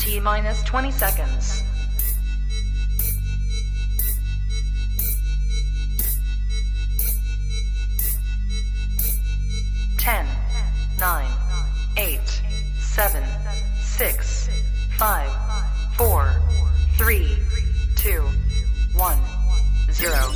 T-minus 20 seconds. 10, 9, 8, 7, 6, 5, 4, 3, 2, 1, 0.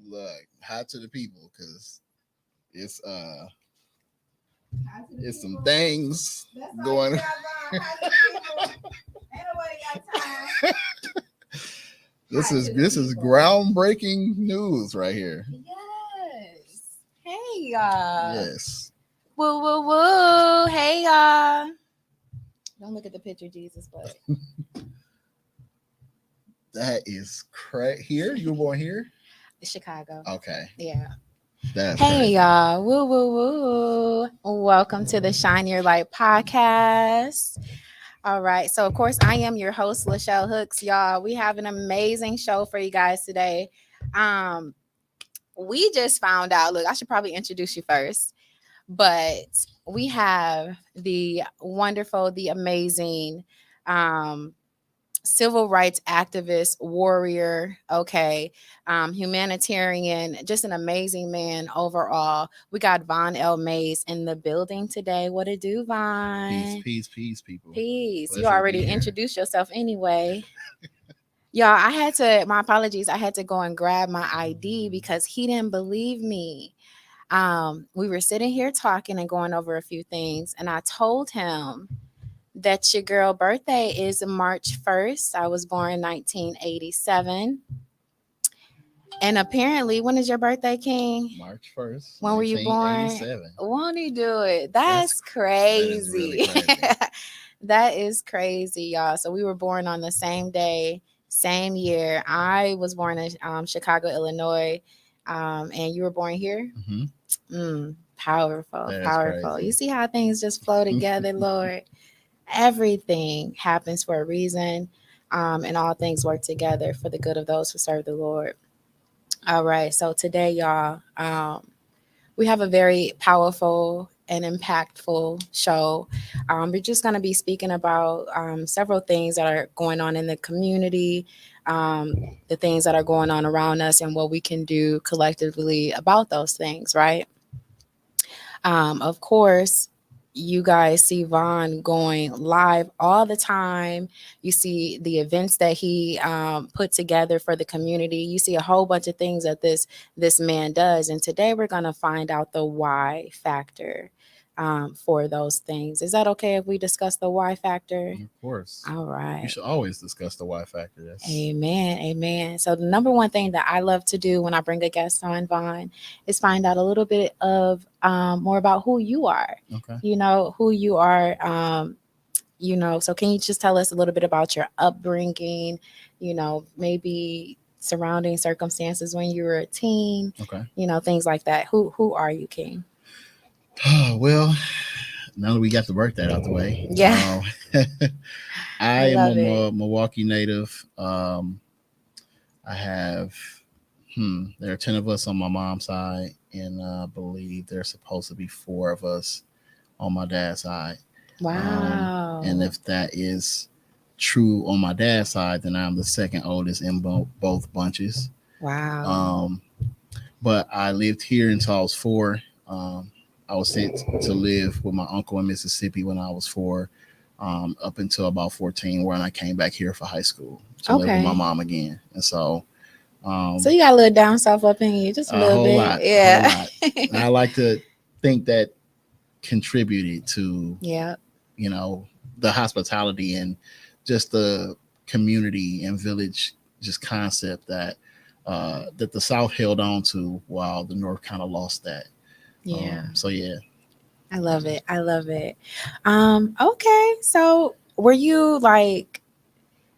Look, hi to the people, because it's some things going. This is groundbreaking news right here. Yes. Hey y'all. Yes. Woo woo woo. Hey y'all. Don't look at the picture, Jesus, but That is crazy. Here? You were born here? Chicago. Okay. Yeah. That's hey crazy. y'all. Woo woo woo. Welcome to the Shine Your Light podcast. All right. So of course I am your host, LeChelle Hooks. Y'all, we have an amazing show for you guys today. We just found out. Look, I should probably introduce you first. But we have the wonderful, the amazing civil rights activist, warrior, humanitarian, just an amazing man overall. We got Vaun Mayes in the building today. What it do, Vaun? Peace, people. Peace. Pleasure You already introduced yourself anyway. Y'all, my apologies. I had to go and grab my ID because he didn't believe me. We were sitting here talking and going over a few things, and I told him that your girl birthday is March 1st. I was born in 1987. And apparently, when is your birthday, King? March 1st. When were you born? Won't he do it? That's crazy. That is really crazy. That is crazy, y'all. So we were born on the same day, same year. I was born in Chicago, Illinois. And you were born here? Mm-hmm. Powerful. Crazy. You see how things just flow together, Lord? Everything happens for a reason, and all things work together for the good of those who serve the Lord. All right. So today, y'all, we have a very powerful and impactful show. We're just going to be speaking about several things that are going on in the community, the things that are going on around us, and what we can do collectively about those things, right? Of course, you guys see Vaun going live all the time. You see the events that he put together for the community. You see a whole bunch of things that this man does. And today we're going to find out the why factor for those things. Is that okay if we discuss the why factor? Of course. All right. You should always discuss the why factor. Yes. Amen. So the number one thing that I love to do when I bring a guest on, Vaun, is find out a little bit of more about who you are. Okay. You know, who you are. So can you just tell us a little bit about your upbringing, maybe surrounding circumstances when you were a teen, okay, things like that. Who are you, King? Well, now that we got the birthday out the way, yeah, I am a Milwaukee native. I have, there are 10 of us on my mom's side, and I believe there's supposed to be 4 of us on my dad's side. Wow. And if that is true on my dad's side, then I'm the second oldest in both bunches. Wow. But I lived here until I was 4. I was sent to live with my uncle in Mississippi when I was 4, up until about 14, when I came back here for high school to live with my mom again. And so So you got a little down south up in you, just a little bit. A whole lot. And I like to think that contributed to, yeah, the hospitality and just the community and village just concept that that the South held on to while the North kind of lost that. yeah. So yeah. I love it. I love it. Okay. So were you like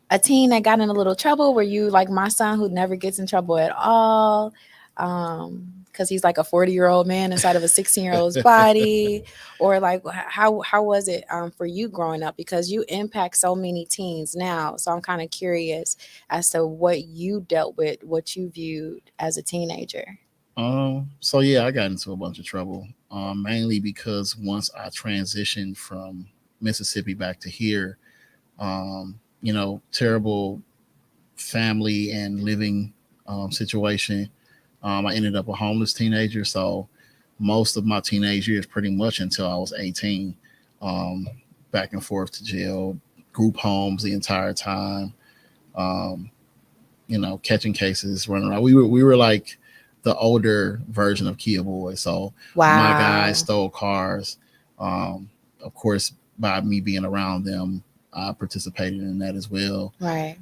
a teen that got in a little trouble? Were you like my son who never gets in trouble at all? Because he's like a 40-year-old man inside of a 16-year-old's body, or like how was it for you growing up? Because you impact so many teens now, so I'm kind of curious as to what you dealt with, what you viewed as a teenager. So yeah, I got into a bunch of trouble, mainly because once I transitioned from Mississippi back to here, terrible family and living situation. I ended up a homeless teenager, so most of my teenage years, pretty much until I was 18, um, back and forth to jail, group homes the entire time. Um, catching cases, running around. We were like the older version of Kia Boy. So my guys Wow. stole cars. Of course, by me being around them, I participated in that as well. Right.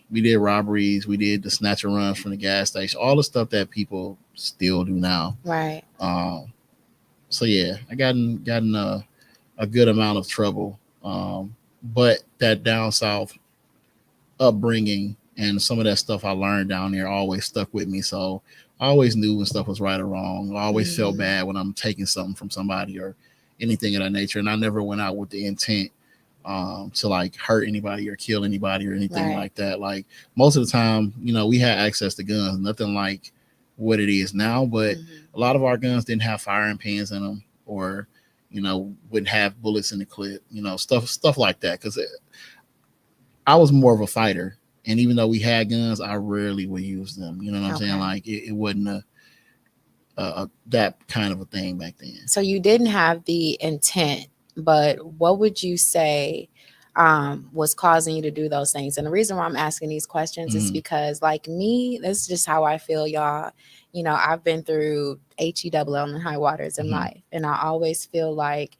We did robberies. We did the snatch and runs from the gas station. All the stuff that people still do now. Right. So yeah, I gotten a good amount of trouble. But that down south upbringing and some of that stuff I learned down there always stuck with me. So I always knew when stuff was right or wrong. I always felt bad when I'm taking something from somebody or anything of that nature. And I never went out with the intent to like hurt anybody or kill anybody or anything like that. Like most of the time, we had access to guns, nothing like what it is now. But a lot of our guns didn't have firing pins in them, or wouldn't have bullets in the clip. Stuff like that. Because I was more of a fighter, and even though we had guns, I rarely would use them. You know what I'm saying? Like it wasn't that kind of a thing back then. So you didn't have the intent, but what would you say was causing you to do those things? And the reason why I'm asking these questions is because, like me, this is just how I feel, y'all. I've been through HEWL and high waters in life, and I always feel like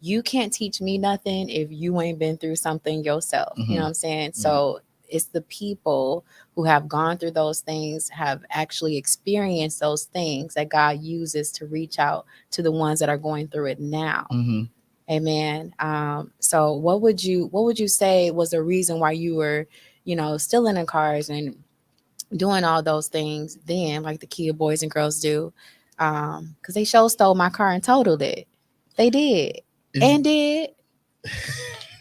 you can't teach me nothing if you ain't been through something yourself. You know what I'm saying? So it's the people who have gone through those things, have actually experienced those things, that God uses to reach out to the ones that are going through it now. Amen. So what would you say was the reason why you were, stealing in cars and doing all those things then, like the Kia boys and girls do? Because they stole my car and totaled it. They did.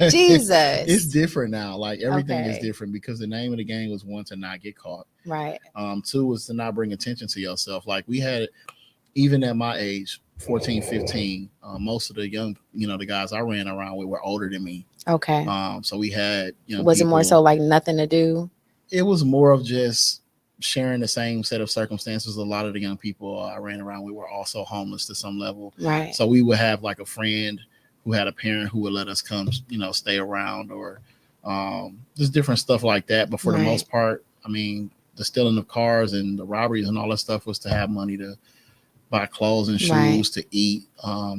Jesus. It's different now. Like everything is different because the name of the game was, one, to not get caught. Right. Two was to not bring attention to yourself. Like we had, even at my age, 14, 15, most of the young, the guys I ran around with were older than me. Okay. So we had, was it more so like nothing to do? It was more of just sharing the same set of circumstances. A lot of the young people I ran around with were also homeless to some level. Right. So we would have like a friend who had a parent who would let us come, stay around, or just different stuff like that. But for the most part, I mean, the stealing of cars and the robberies and all that stuff was to have money to buy clothes and shoes, to eat.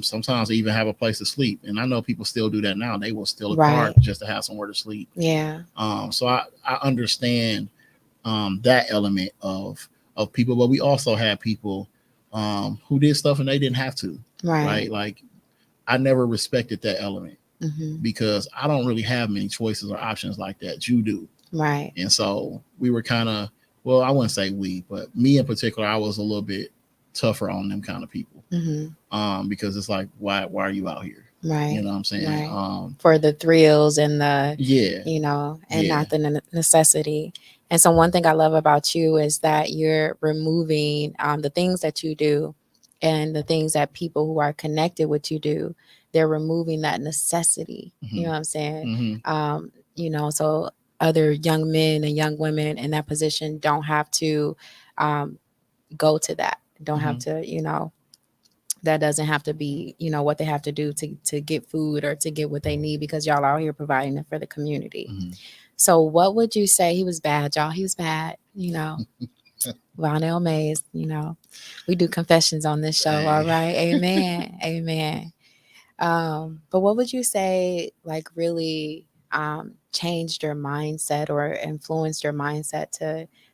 Sometimes even have a place to sleep. And I know people still do that now. They will steal a car just to have somewhere to sleep. Yeah. So I understand that element of people, but we also had people who did stuff and they didn't have to. Right. Like I never respected that element because I don't really have many choices or options like that. You do. Right. And so we were kind of, well, I wouldn't say we, but me in particular, I was a little bit tougher on them kind of people because it's like, why are you out here? Right. You know what I'm saying? Right. For the thrills and the, and not the necessity. And so one thing I love about you is that you're removing the things that you do and the things that people who are connected with you do. They're removing that necessity. You know what I'm saying? So other young men and young women in that position don't have to go to that. Don't have to, that doesn't have to be, what they have to do to get food or to get what they need, because y'all out here providing it for the community. So what would you say? He was bad, y'all. He was bad, Vaun Mayes, we do confessions on this show. Hey. All right. Amen. Amen. But what would you say, like, really changed your mindset or influenced your mindset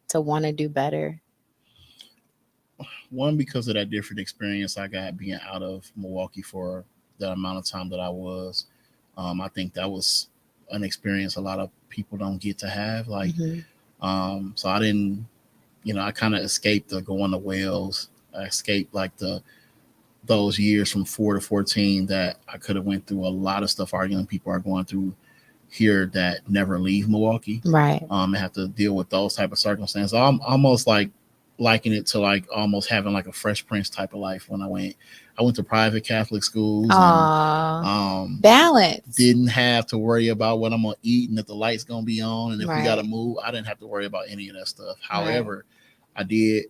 to want to do better? One, because of that different experience I got being out of Milwaukee for the amount of time that I was. I think that was an experience a lot of people don't get to have. Like, Hmm. so I didn't, I kind of escaped the going to Wales. I escaped like those years from 4 to 14 that I could have went through a lot of stuff our young people are going through here that never leave Milwaukee. Right. And have to deal with those type of circumstances. I'm almost like liking it to like almost having like a Fresh Prince type of life when I went to private Catholic schools and balance. didn't have to worry about what I'm gonna eat and if the light's gonna be on and if we gotta Right. move. I didn't have to worry about any of that stuff. Right. However, I did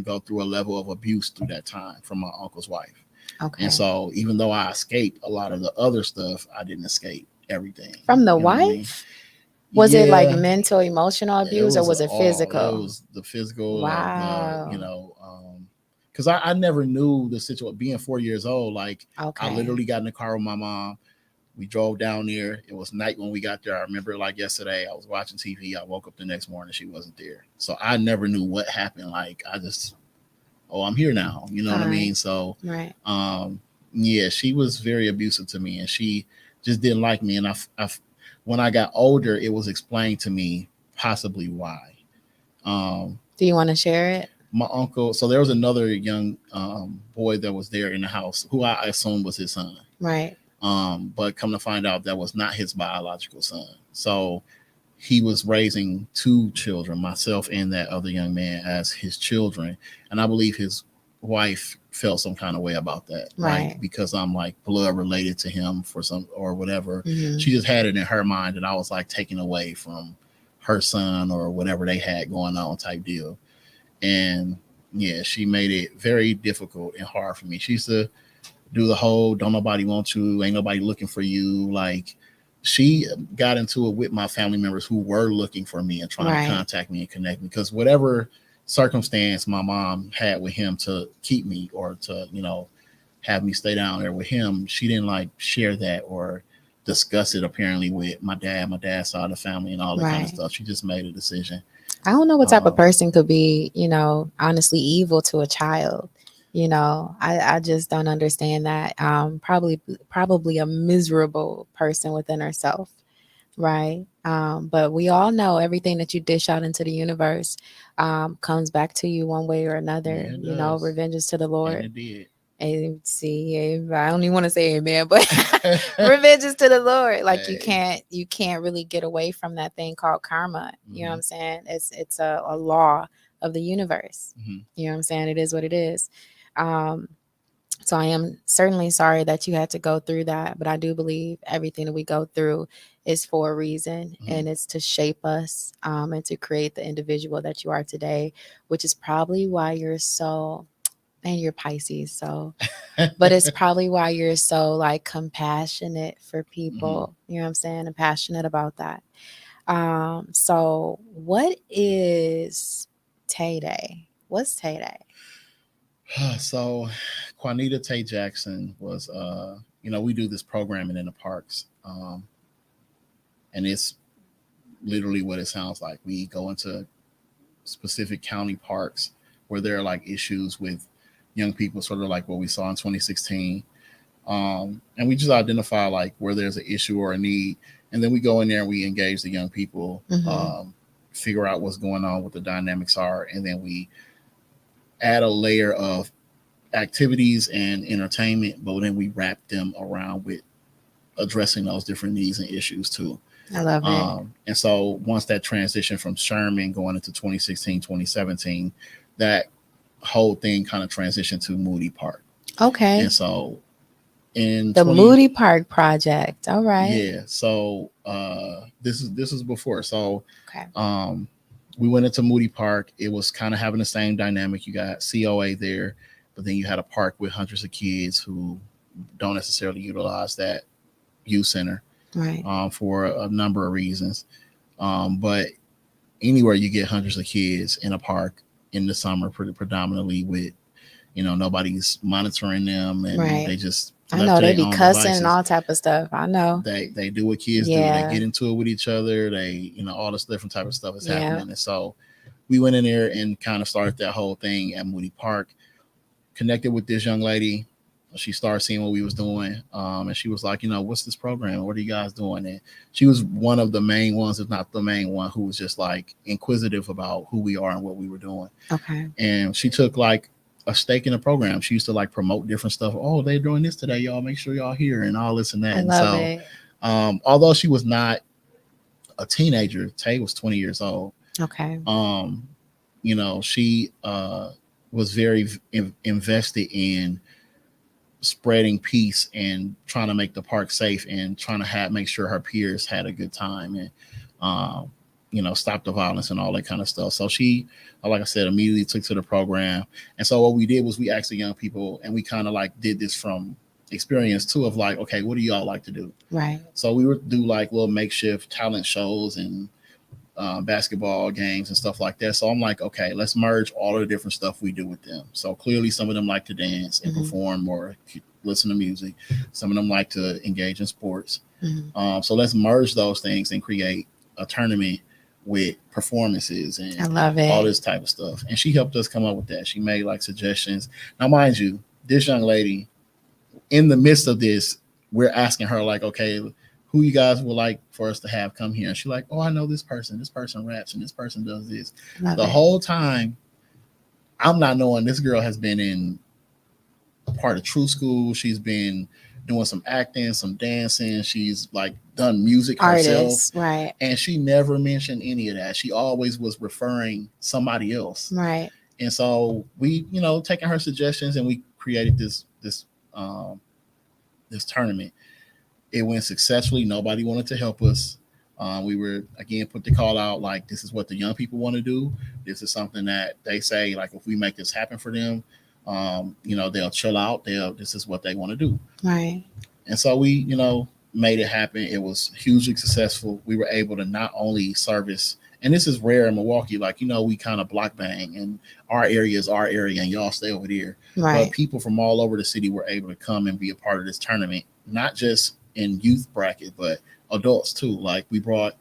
go through a level of abuse through that time from my uncle's wife. Okay. And so even though I escaped a lot of the other stuff, I didn't escape everything. From the You know what I mean? wife? Was it like Yeah, mental, emotional abuse, or was it it physical? was the physical, Wow. because I never knew the situation. Being 4 years old, like I Okay. literally got in the car with my mom. We drove down there. It was night when we got there. I remember it like yesterday. I was watching TV. I woke up the next morning. She wasn't there. So I never knew what happened. Like I just, oh, I'm here now. You know what I Right. mean? So, Right. yeah, she was very abusive to me, and she just didn't like me. And when I got older, it was explained to me possibly why. Um, Do you want to share it? my uncle. So there was another young boy that was there in the house who I assumed was his son. Right. But come to find out, that was not his biological son. So he was raising two children, myself and that other young man, as his children. And I believe his wife felt some kind of way about that, Right. like because I'm like blood related to him for some or whatever. Hmm. She just had it in her mind that I was like taken away from her son or whatever they had going on type deal. And yeah, she made it very difficult and hard for me. She used to do the whole "don't nobody want you, ain't nobody looking for you." Like she got into it with my family members who were looking for me and trying Right. to contact me and connect me because whatever circumstance my mom had with him to keep me or to have me stay down there with him, she didn't like share that or discuss it apparently with my dad's side of the family and all that kind of Right. stuff. She just made a decision. I don't know what type of Um, person could be, honestly evil to a child. I just don't understand that. Probably a miserable person within herself, right? But we all know everything that you dish out into the universe comes back to you one way or another. yeah, it does. Revenge is to the And Lord. it did. And see, I don't even want to say amen, but revenge is to the Lord. Like Hey. you can't really get away from that thing called karma. You know what Mhm. I'm saying? It's a law of the universe. Mhm. You know what I'm saying? It is what it is. Um, so I am certainly sorry that you had to go through that, but I do believe everything that we go through is for a reason, Mhm. and it's to shape us and to create the individual that you are today, which is probably why you're so, and you're Pisces, so, but it's probably why you're so like compassionate for Mhm. people. You know what I'm saying? And passionate about that. So what is Tay Day? What's Tay Day? So, Juanita Tate Jackson was, we do this programming in the parks, and it's literally what it sounds like. We go into specific county parks where there are like issues with young people, sort of like what we saw in 2016, and we just identify like where there's an issue or a need, and then we go in there and we engage the young people, Mm-hmm. figure out what's going on, what the dynamics are, and then we add a layer of activities and entertainment, but then we wrap them around with addressing those different needs and issues too. I love it. And so once that transition from Sherman going into 2016, 2017, that whole thing kind of transitioned to Moody Park. Okay. And so in The 20 Moody Park Project. All right. yeah, so this is before. So Okay. we went into Moody Park. It was kind of having the same dynamic. You got COA there, but then you had a park with hundreds of kids who don't necessarily utilize that youth center Right. for a number of reasons. But anywhere you get hundreds of kids in a park, in the summer predominantly with, nobody's monitoring them, and Right. they just I left know to they their be own cussing and devices. all type of stuff. I know. They do what kids do. They Yeah. get into it with each other. They, all this different type of stuff is Yeah. happening. And so we went in there and kind of started that whole thing at Moody Park. Connected with this young lady. She started seeing what we was doing, and she was like, what's this program? What are you guys doing? And she was one of the main ones, if not the main one, who was just like inquisitive about who we are and what we were doing. Okay. And she took like a stake in the program. She used to like promote different stuff. Oh, they're doing this today, y'all. Make sure y'all here and all this and that. I And love so, it. although she was not a teenager, Tay was 20 years old. Okay. She was very invested in spreading peace and trying to make the park safe and trying to make sure her peers had a good time and stop the violence and all that kind of stuff. So she, like I said, immediately took to the program. And so what we did was we asked the young people, and we kind of like did this from experience too, of like, okay, what do y'all like to do? Right. So we would do like little makeshift talent shows and basketball games and stuff like that. So I'm like, okay, let's merge all of the different stuff we do with them. So clearly some of them like to dance and perform or listen to music. Some of them like to engage in sports. So let's merge those things and create a tournament with performances and I love it. all this type of stuff. And she helped us come up with that. She made like suggestions. Now, mind you, this young lady, in the midst of this, we're asking her like, okay, who you guys would like for us to have come here? And she's like, oh, I know this person. This person raps and this person does this. The whole time, I'm not knowing this girl has been in a part of True School. She's been doing some acting, some dancing. She's like done music herself. Right. And she never mentioned any of that. She always was referring somebody else. Right. And so we, taking her suggestions, and we created this tournament. It went successfully. Nobody wanted to help us. We were, again, put the call out like, this is what the young people want to do. This is something that they say, like, if we make this happen for them, they'll chill out. This is what they want to do. Right. And so we, made it happen. It was hugely successful. We were able to not only service, and this is rare in Milwaukee, like, we kind of block bang, and our area is our area and y'all stay over there. Right. But people from all over the city were able to come and be a part of this tournament, not just in youth bracket, but adults too. Like, we brought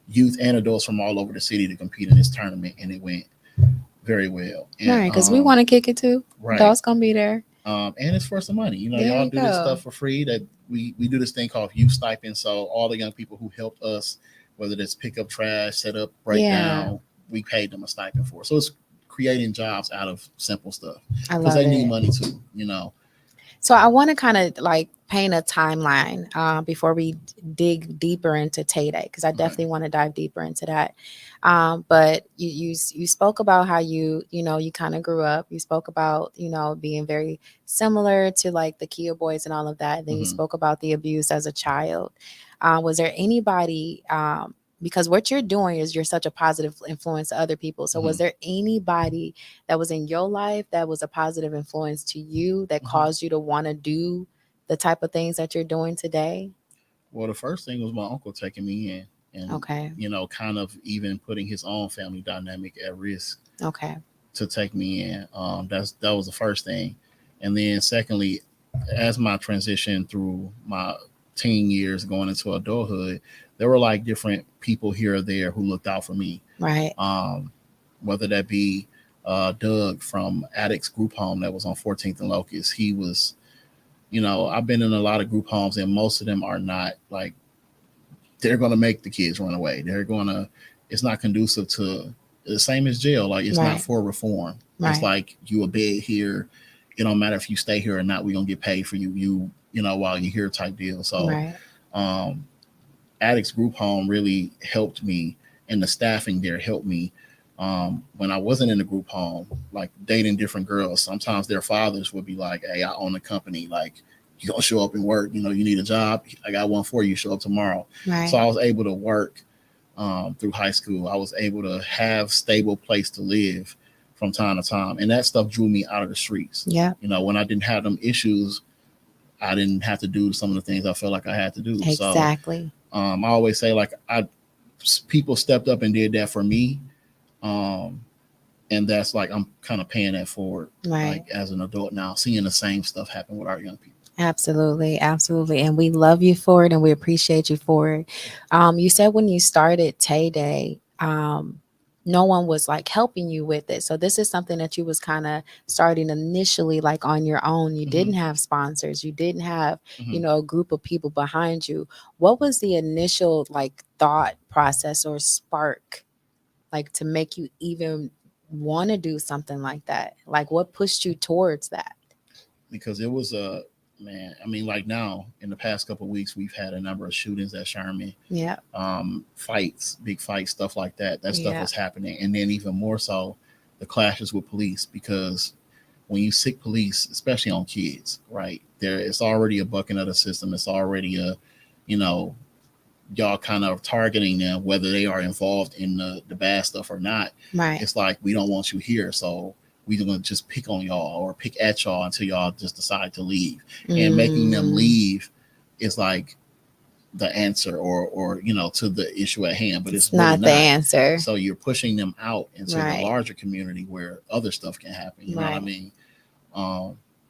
youth and adults from all over the city to compete in this tournament, and it went very well. And, right, because we want to kick it too. Right. Adults gonna be there. And it's for some money. There y'all you do this go. stuff for free. That we do this thing called youth stipend. So all the young people who helped us, whether it's pick up trash, set up, break down, we paid them a stipend for. So it's creating jobs out of simple stuff. I love because they it. need money too, So I want to kind of like paint a timeline before we dig deeper into Tay-Day, because I definitely want to dive deeper into that. But you spoke about how you kind of grew up. You spoke about, being very similar to like the Kia Boys and all of that. And then you spoke about the abuse as a child. Was there anybody, because what you're doing is you're such a positive influence to other people. So was there anybody that was in your life that was a positive influence to you that caused you to want to do the type of things that you're doing today? Well, the first thing was my uncle taking me in and, kind of even putting his own family dynamic at risk. Okay. To take me in. That was the first thing. And then secondly, as my transition through my teen years going into adulthood, there were like different people here or there who looked out for me. Right. Whether that be Doug from Addicts Group Home that was on 14th and Locust. He was, I've been in a lot of group homes, and most of them are not like, they're going to make the kids run away. It's not conducive to the same as jail. Like, it's not for reform. Right. It's like, you a bed here. It don't matter if you stay here or not. We're going to get paid for you, while you're here type deal. So, Addicts Group Home really helped me, and the staffing there helped me. When I wasn't in the group home, like dating different girls, sometimes their fathers would be like, hey, I own a company. Like, you gonna show up and work, you need a job. I got one for you. Show up tomorrow. Right. So I was able to work through high school. I was able to have stable place to live from time to time. And that stuff drew me out of the streets. Yeah. When I didn't have them issues, I didn't have to do some of the things I felt like I had to do. Exactly. So I always say, like, people stepped up and did that for me. And And that's like, I'm kind of paying that forward, Right. like as an adult now, seeing the same stuff happen with our young people. Absolutely, absolutely. And we love you for it and we appreciate you for it. You said when you started Tay Day, no one was like helping you with it. So this is something that you was kind of starting initially like on your own. You didn't have sponsors. You didn't have, a group of people behind you. What was the initial like thought process or spark like to make you even want to do something like that? Like what pushed you towards that? Because it was man, I mean, like now in the past couple of weeks, we've had a number of shootings at Sherman, Yeah. Fights, big fights, stuff like that. That stuff Yeah. was happening. And then even more so, the clashes with police, because when you sick police, especially on kids, right, there it's already a bucking of the system. It's already a, you know, y'all kind of targeting them, whether they are involved in the bad stuff or not. Right. It's like, we don't want you here, so we're going to just pick on y'all or pick at y'all until y'all just decide to leave. And making them leave is like the answer or to the issue at hand, but it's really not the answer. So you're pushing them out into Right. the larger community where other stuff can happen. You know what I Right. mean?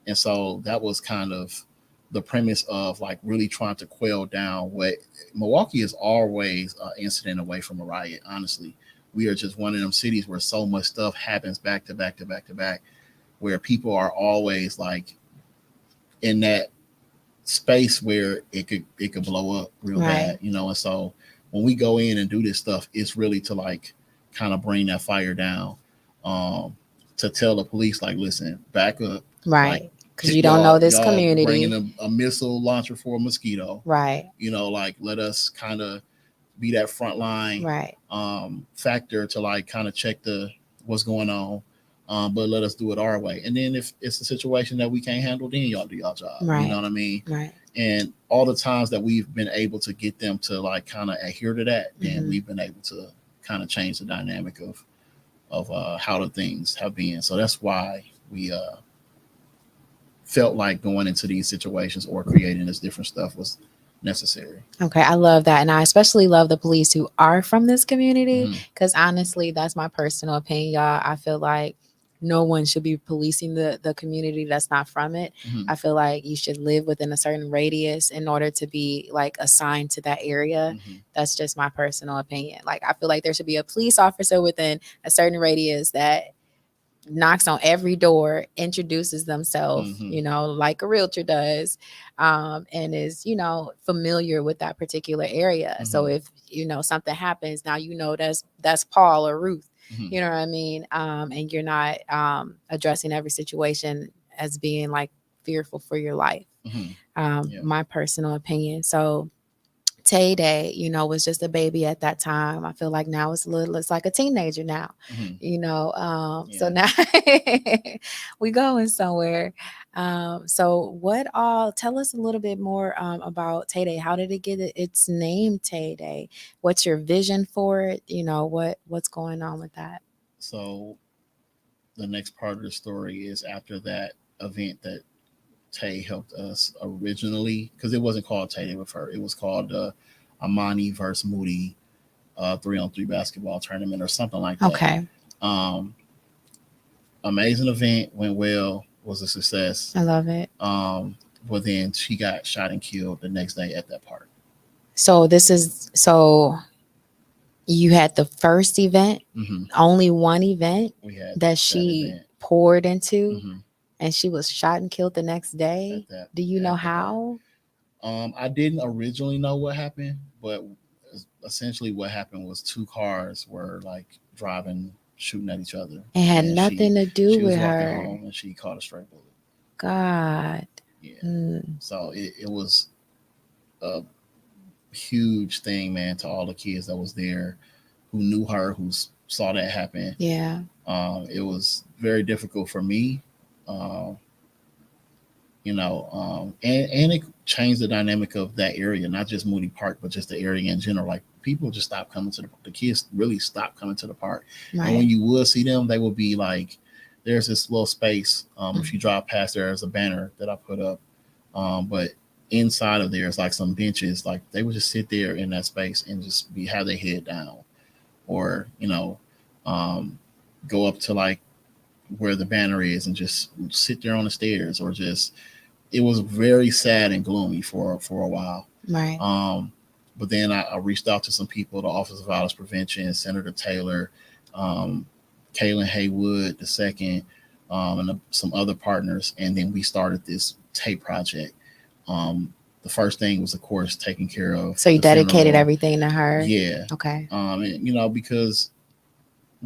And so that was kind of the premise of like really trying to quell down what Milwaukee is always an incident away from a riot. Honestly, we are just one of them cities where so much stuff happens back to back to back to back, where people are always like in that space where it could blow up real Right. bad, And so when we go in and do this stuff, it's really to like kind of bring that fire down, to tell the police like, listen, back up, Right. Because like, you don't know this y'all community. bringing a missile launcher for a mosquito, Right. Like let us kind of be that front line, Right. Factor to like kind of check what's going on. But let us do it our way. And then if it's a situation that we can't handle, then y'all do y'all job. Right. You know what I mean? Right. And all the times that we've been able to get them to like kind of adhere to that, then we've been able to kind of change the dynamic of how the things have been. So that's why we felt like going into these situations or creating this different stuff was necessary. Okay, I love that. And I especially love the police who are from this community, because honestly, that's my personal opinion, y'all. I feel like no one should be policing the community that's not from it. I feel like you should live within a certain radius in order to be like assigned to that area. That's just my personal opinion. Like, I feel like there should be a police officer within a certain radius that knocks on every door, introduces themselves, like a realtor does, and is, familiar with that particular area. So if, something happens, now, that's Paul or Ruth, you know what I mean? And you're not addressing every situation as being like fearful for your life. My personal opinion. So Tay Day, was just a baby at that time. I feel like now it's like a teenager now, so now we going somewhere. So tell us a little bit more about Tay Day. How did it get its name, Tay Day? What's your vision for it? What's going on with that? So the next part of the story is after that event that Tay helped us originally, because it wasn't called Tay Day with her. It was called Amani versus Moody 3-on-3 basketball tournament or something like that. Okay. Amazing event, went well, was a success. I love it. But then she got shot and killed the next day at that park. So you had the first event, only one event that she poured into. And she was shot and killed the next day. Do you know how? I didn't originally know what happened, but essentially what happened was two cars were like driving, shooting at each other. It had nothing to do with her. She was walking home and she caught a stray bullet. God. Yeah. So it was a huge thing, man, to all the kids that was there, who knew her, who saw that happen. Yeah. It was very difficult for me. And it changed the dynamic of that area, not just Moody Park, but just the area in general. Like, people just stopped coming to the kids really stopped coming to the park. Right. And when you would see them, they would be like, there's this little space. If you drive past, there's a banner that I put up. But inside of there is like some benches. Like, they would just sit there in that space and just have their head down, or, go up to like where the banner is and just sit there on the stairs, or just, it was very sad and gloomy for a while. Right. But then I reached out to some people, the Office of Violence Prevention, Senator Taylor, Kaylin Haywood II, and some other partners. And then we started this tape project. The first thing was, of course, taking care of. So you dedicated funeral. everything to her? Yeah. Okay. And, because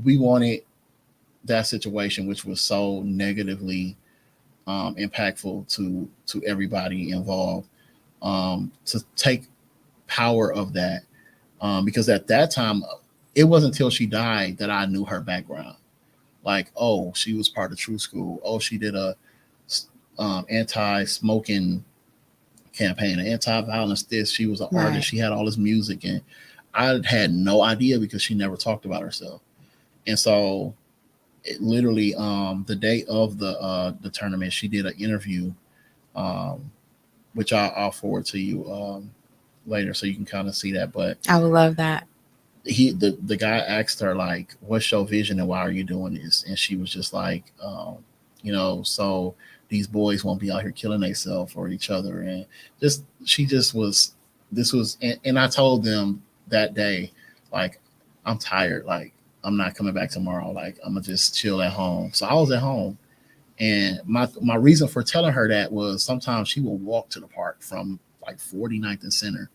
we wanted that situation, which was so negatively impactful to everybody involved, to take power of that. Because at that time, it wasn't until she died that I knew her background. Like, oh, she was part of True School. Oh, she did a anti-smoking campaign, an anti-violence this. She was an artist. She had all this music, and I had no idea because she never talked about herself. And so, it literally, the day of the tournament, she did an interview, which I'll forward to you later, so you can kind of see that. But I would love that. The guy asked her, like, what's your vision and why are you doing this? And she was just like, so these boys won't be out here killing themselves or each other. And and I told them that day, like, I'm tired. Like, I'm not coming back tomorrow. Like, I'm gonna just chill at home. So I was at home. And my reason for telling her that was, sometimes she would walk to the park from like 49th and Center,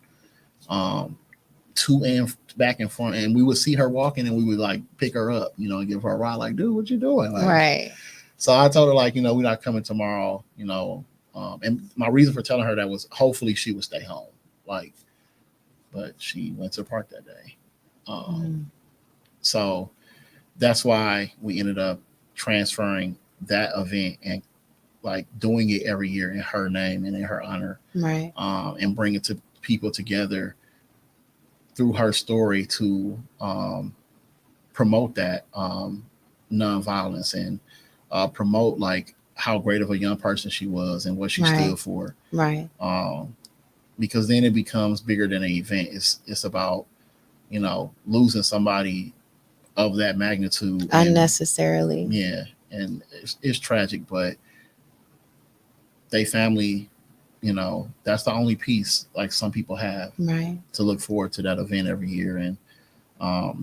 to and back and front, and we would see her walking, and we would like pick her up, and give her a ride. Like, dude, what you doing? Like, right. So I told her, like, we're not coming tomorrow, and my reason for telling her that was, hopefully she would stay home. Like, but she went to the park that day. So that's why we ended up transferring that event and like doing it every year in her name and in her honor, right? And bringing people together through her story to promote that nonviolence and promote like how great of a young person she was and what she stood for, right? Because then it becomes bigger than an event. It's about losing somebody of that magnitude unnecessarily. And it's tragic, but they family, that's the only piece like some people have, right, to look forward to that event every year. And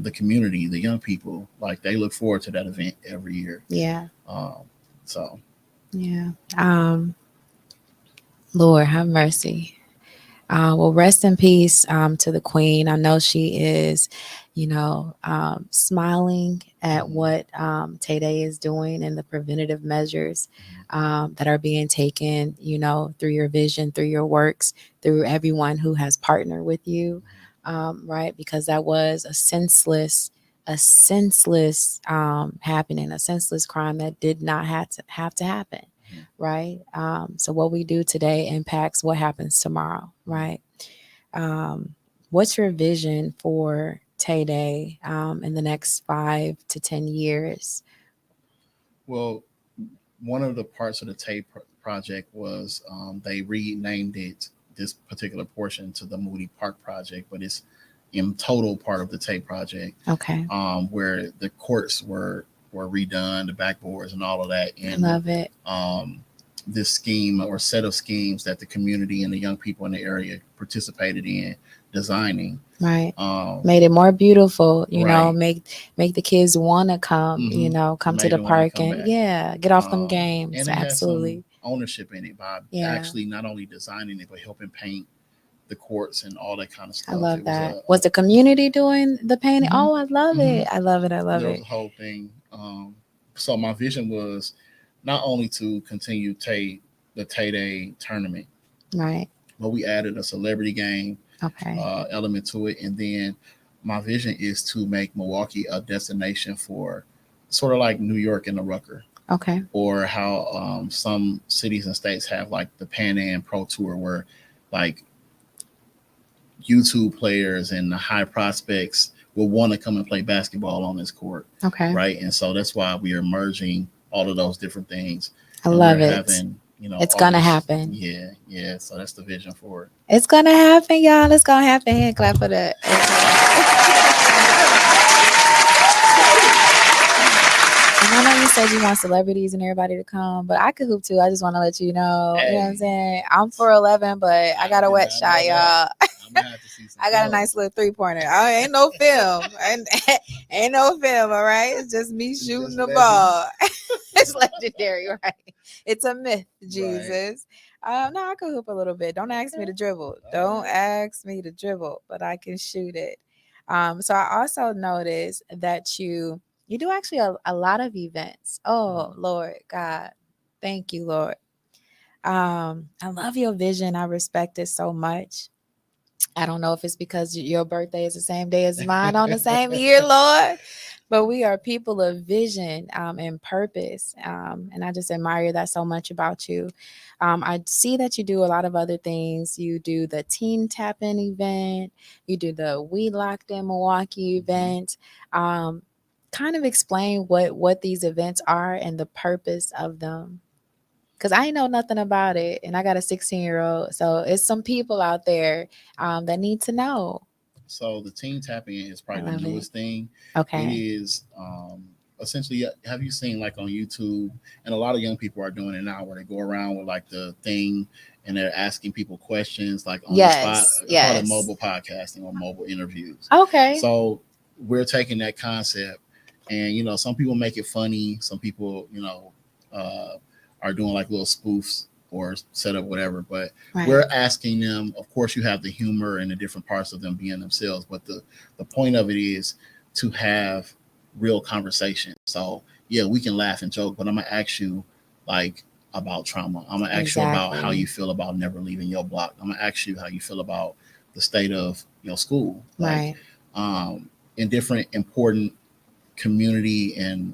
the community, the young people, like they look forward to that event every year. Lord have mercy. Well, rest in peace to the Queen. I know she is, smiling at what Tay Day is doing and the preventative measures that are being taken, through your vision, through your works, through everyone who has partnered with you, right? Because that was a senseless happening, a senseless crime that did not have to happen. Right. So what we do today impacts what happens tomorrow. Right. What's your vision for Tay Day in the next 5 to 10 years? Well, one of the parts of the Tay project was they renamed this particular portion to the Moody Park project, but it's in total part of the Tay project. Okay. Where the courts were redone, the backboards and all of that. And I love it. This scheme or set of schemes that the community and the young people in the area participated in designing. Right. Made it more beautiful, make the kids want to come, come to the park and get off them games. And it absolutely. Had some ownership in it by actually not only designing it, but helping paint the courts and all that kind of stuff. I love that. Was the community doing the painting? Oh, I love it. I love it. There was a whole thing. So my vision was not only to continue the Tay Day tournament, right, but we added a celebrity game element to it. And then my vision is to make Milwaukee a destination for sort of like New York and the Rucker. Okay. Or how some cities and states have like the Pan Am Pro Tour, where like YouTube players and the high prospects will want to come and play basketball on this court. Okay. Right. And so that's why we are merging all of those different things. I love it. It's going to happen. Yeah. So that's the vision for it. It's going to happen, y'all. It's going to happen. Hand clap for that. said you want celebrities and everybody to come, but I could hoop too. I just want to let you know. Hey. You know what I'm saying? I'm 4'11", but I got a wet shot, y'all. I'm gonna have to see some I got a film. nice little 3-pointer. Ain't no film. Ain't no film, all right? It's just me shooting the ball. It's legendary, right? It's a myth, Jesus. Right. No, I can hoop a little bit. Don't ask me to dribble. Don't ask me to dribble, but I can shoot it. So I also noticed that you do actually a lot of events. Oh, Lord God. Thank you, Lord. I love your vision. I respect it so much. I don't know if it's because your birthday is the same day as mine on the same year, Lord, but we are people of vision and purpose. And I just admire that so much about you. I see that you do a lot of other things. You do the Teen Tap-In event. You do the We Locked in Milwaukee event. Kind of explain what these events are and the purpose of them. Because I know nothing about it, and I got a 16-year-old. So it's some people out there that need to know. So the Teen Tap-In is probably the newest thing. Okay. It is essentially, have you seen like on YouTube, and a lot of young people are doing it now, where they go around with like the thing and they're asking people questions like on the spot. It's called a mobile podcasting or mobile interviews. Okay. So we're taking that concept, and some people make it funny. Some people, are doing like little spoofs or set up whatever, but we're asking them. Of course, you have the humor and the different parts of them being themselves, but the point of it is to have real conversation. So yeah, we can laugh and joke, but I'm gonna ask you like about trauma. I'm gonna ask you about how you feel about never leaving your block. I'm gonna ask you how you feel about the state of your school, like in different important community and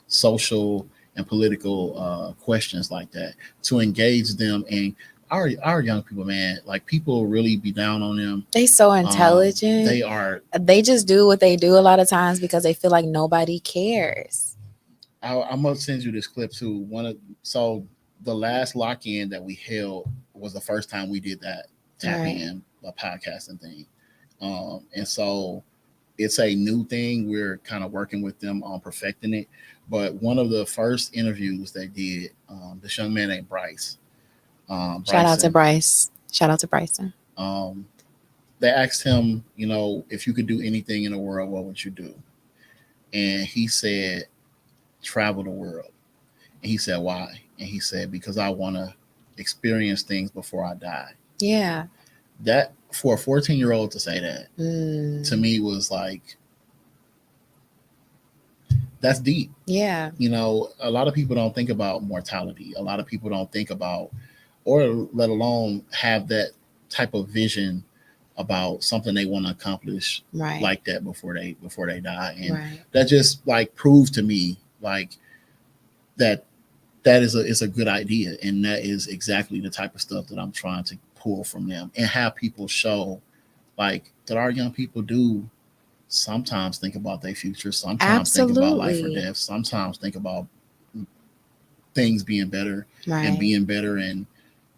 social and political questions like that, to engage them. And our young people, man, like people really be down on them. They so intelligent. They just do what they do a lot of times because they feel like nobody cares. I'm gonna send you this clip too. So the last lock-in that we held was the first time we did that tap-in podcasting thing. And so it's a new thing. We're kind of working with them on perfecting it. But one of the first interviews they did, this young man named Bryce. Shout out to Bryce. Shout out to Bryson. They asked him, if you could do anything in the world, what would you do? And he said, travel the world. And he said, why? And he said, because I want to experience things before I die. Yeah. That, for a 14-year-old to say that, to me was like, that's deep. Yeah. A lot of people don't think about mortality. A lot of people don't think about, or let alone have that type of vision about something they want to accomplish like that before they die. And that just like proved to me like that is a good idea. And that is exactly the type of stuff that I'm trying to pull from them and have people show like that our young people do sometimes think about their future, sometimes think about life or death, sometimes think about things being better and being better. And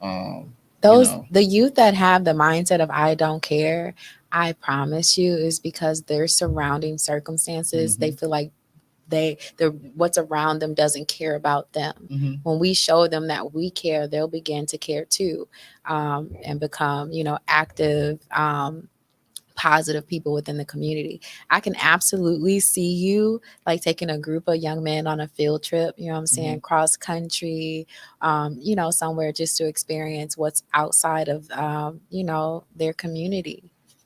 the youth that have the mindset of I don't care, I promise you, is because their surrounding circumstances, they feel like what's around them doesn't care about them. When we show them that we care, they'll begin to care too, and become active positive people within the community. I can absolutely see you like taking a group of young men on a field trip, you know what I'm saying, cross country, somewhere just to experience what's outside of, their community,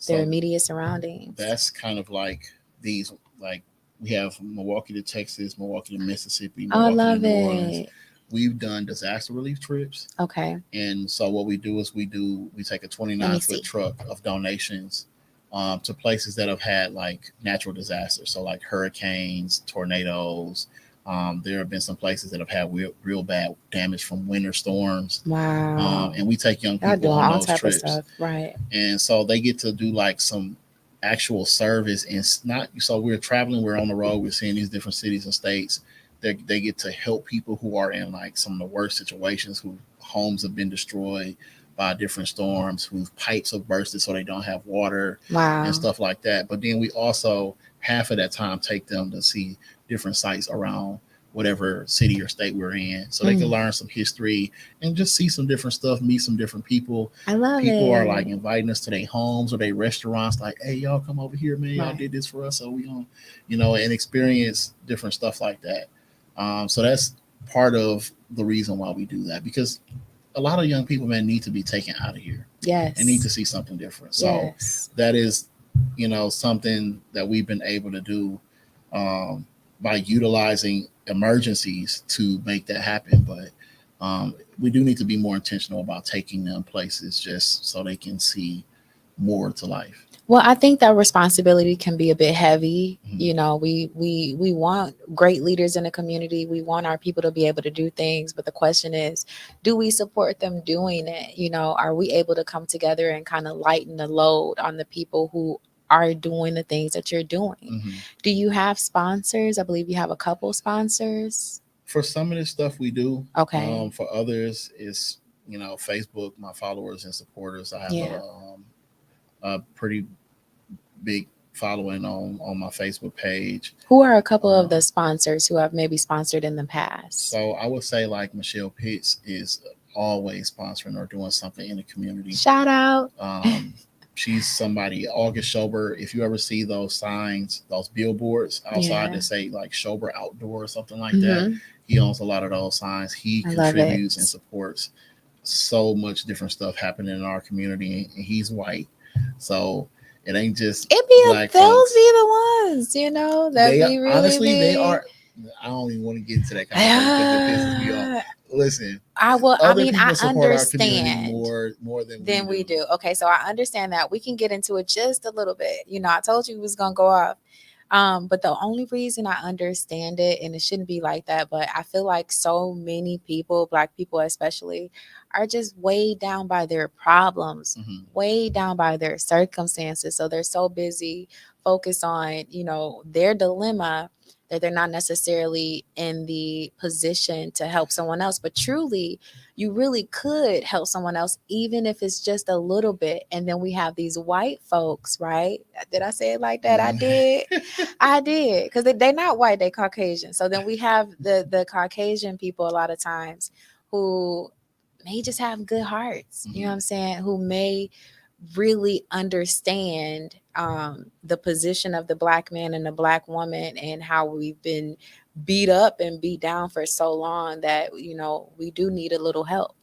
their immediate surroundings. That's kind of like these, like we have Milwaukee to Texas, Milwaukee to Mississippi, Milwaukee to New Orleans. We've done disaster relief trips. Okay. And so what we do is we take a 29-foot truck of donations to places that have had like natural disasters. So like hurricanes, tornadoes. There have been some places that have had real bad damage from winter storms. Wow. And we take young people on those trips. Of stuff. Right. And so they get to do like some actual service, and so we're traveling, we're on the road, we're seeing these different cities and states. They get to help people who are in like some of the worst situations, whose homes have been destroyed by different storms, whose pipes have bursted so they don't have water. Wow. And stuff like that. But then we also half of that time take them to see different sites around whatever city or state we're in, so they can learn some history and just see some different stuff, meet some different people. I love People it. are like inviting us to their homes or their restaurants, like, hey, y'all come over here, man. Y'all Right. did this for us, so we gonna, and experience different stuff like that. So that's part of the reason why we do that, because a lot of young people, man, need to be taken out of here Yes. and need to see something different. So Yes. that is, something that we've been able to do by utilizing emergencies to make that happen. But we do need to be more intentional about taking them places just so they can see more to life. Well, I think that responsibility can be a bit heavy. Mhm. You know, we want great leaders in the community. We want our people to be able to do things, but the question is, do we support them doing it? You know, are we able to come together and kind of lighten the load on the people who are doing the things that you're doing? Mhm. Do you have sponsors? I believe you have a couple sponsors. For some of this stuff, we do. Okay. For others, it's Facebook, my followers and supporters. I have Yeah. a pretty big following on my Facebook page. Who are a couple of the sponsors who have maybe sponsored in the past? So I would say like Michelle Pitts is always sponsoring or doing something in the community. Shout out. She's somebody. August Schober. If you ever see those signs, those billboards outside that say like Schober Outdoor or something like that, he owns a lot of those signs. He contributes and supports so much different stuff happening in our community, and he's white, so it ain't just it be black those folks. Be the ones, that they be really honestly be... they are. I don't even want to get into that kind of stuff because it pisses me off. Listen, I understand more than we do. Okay, so I understand that. We can get into it just a little bit. I told you it was gonna go off. But the only reason I understand it, and it shouldn't be like that, but I feel like so many people, Black people especially, are just weighed down by their problems, weighed down by their circumstances. So they're so busy focused on, their dilemma, that they're not necessarily in the position to help someone else. But truly, you really could help someone else, even if it's just a little bit. And then we have these white folks, right? Did I say it like that? I did. I did. Because they're not white, they're Caucasian. So then we have the Caucasian people a lot of times who may just have good hearts, you know what I'm saying? Who may really understand the position of the Black man and the Black woman, and how we've been beat up and beat down for so long that we do need a little help.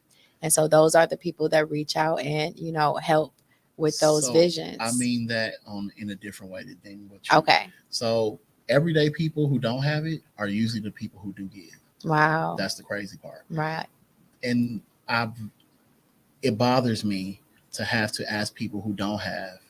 And so those are the people that reach out and help with those visions. I mean that in a different way than what you. Okay. So everyday people who don't have it are usually the people who do give. Wow. That's the crazy part. Right. And it bothers me to have to ask people who don't have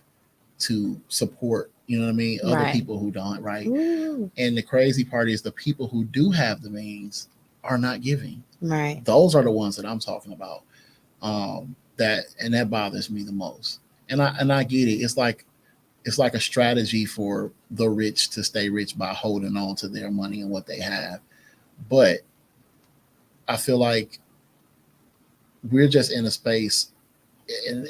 to support, other people who don't, right? Ooh. And the crazy part is the people who do have the means are not giving. Right. Those are the ones that I'm talking about. That bothers me the most. And I get it. It's like a strategy for the rich to stay rich by holding on to their money and what they have. But I feel like we're just in a space, and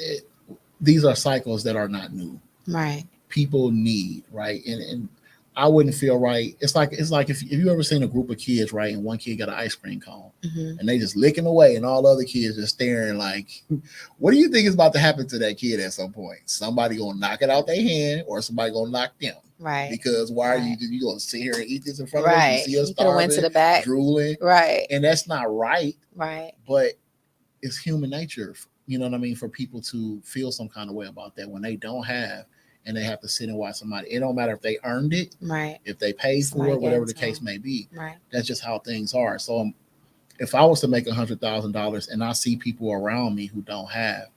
these are cycles that are not new. Right. People need, right? And I wouldn't feel right. It's like if you ever seen a group of kids, right, and one kid got an ice cream cone and they just licking away, and all the other kids just staring like, what do you think is about to happen to that kid at some point? Somebody gonna knock it out their hand, or somebody gonna knock them. Right. Because why are you gonna sit here and eat this in front of us? You see us starving, went to the back, drooling. Right. And that's not right. Right. But it's human nature, you know what I mean, for people to feel some kind of way about that when they don't have, and they have to sit and watch somebody. It don't matter if they earned it, right? If they paid for it, whatever the case may be. Right. That's just how things are. So if I was to make $100,000 and I see people around me who don't have,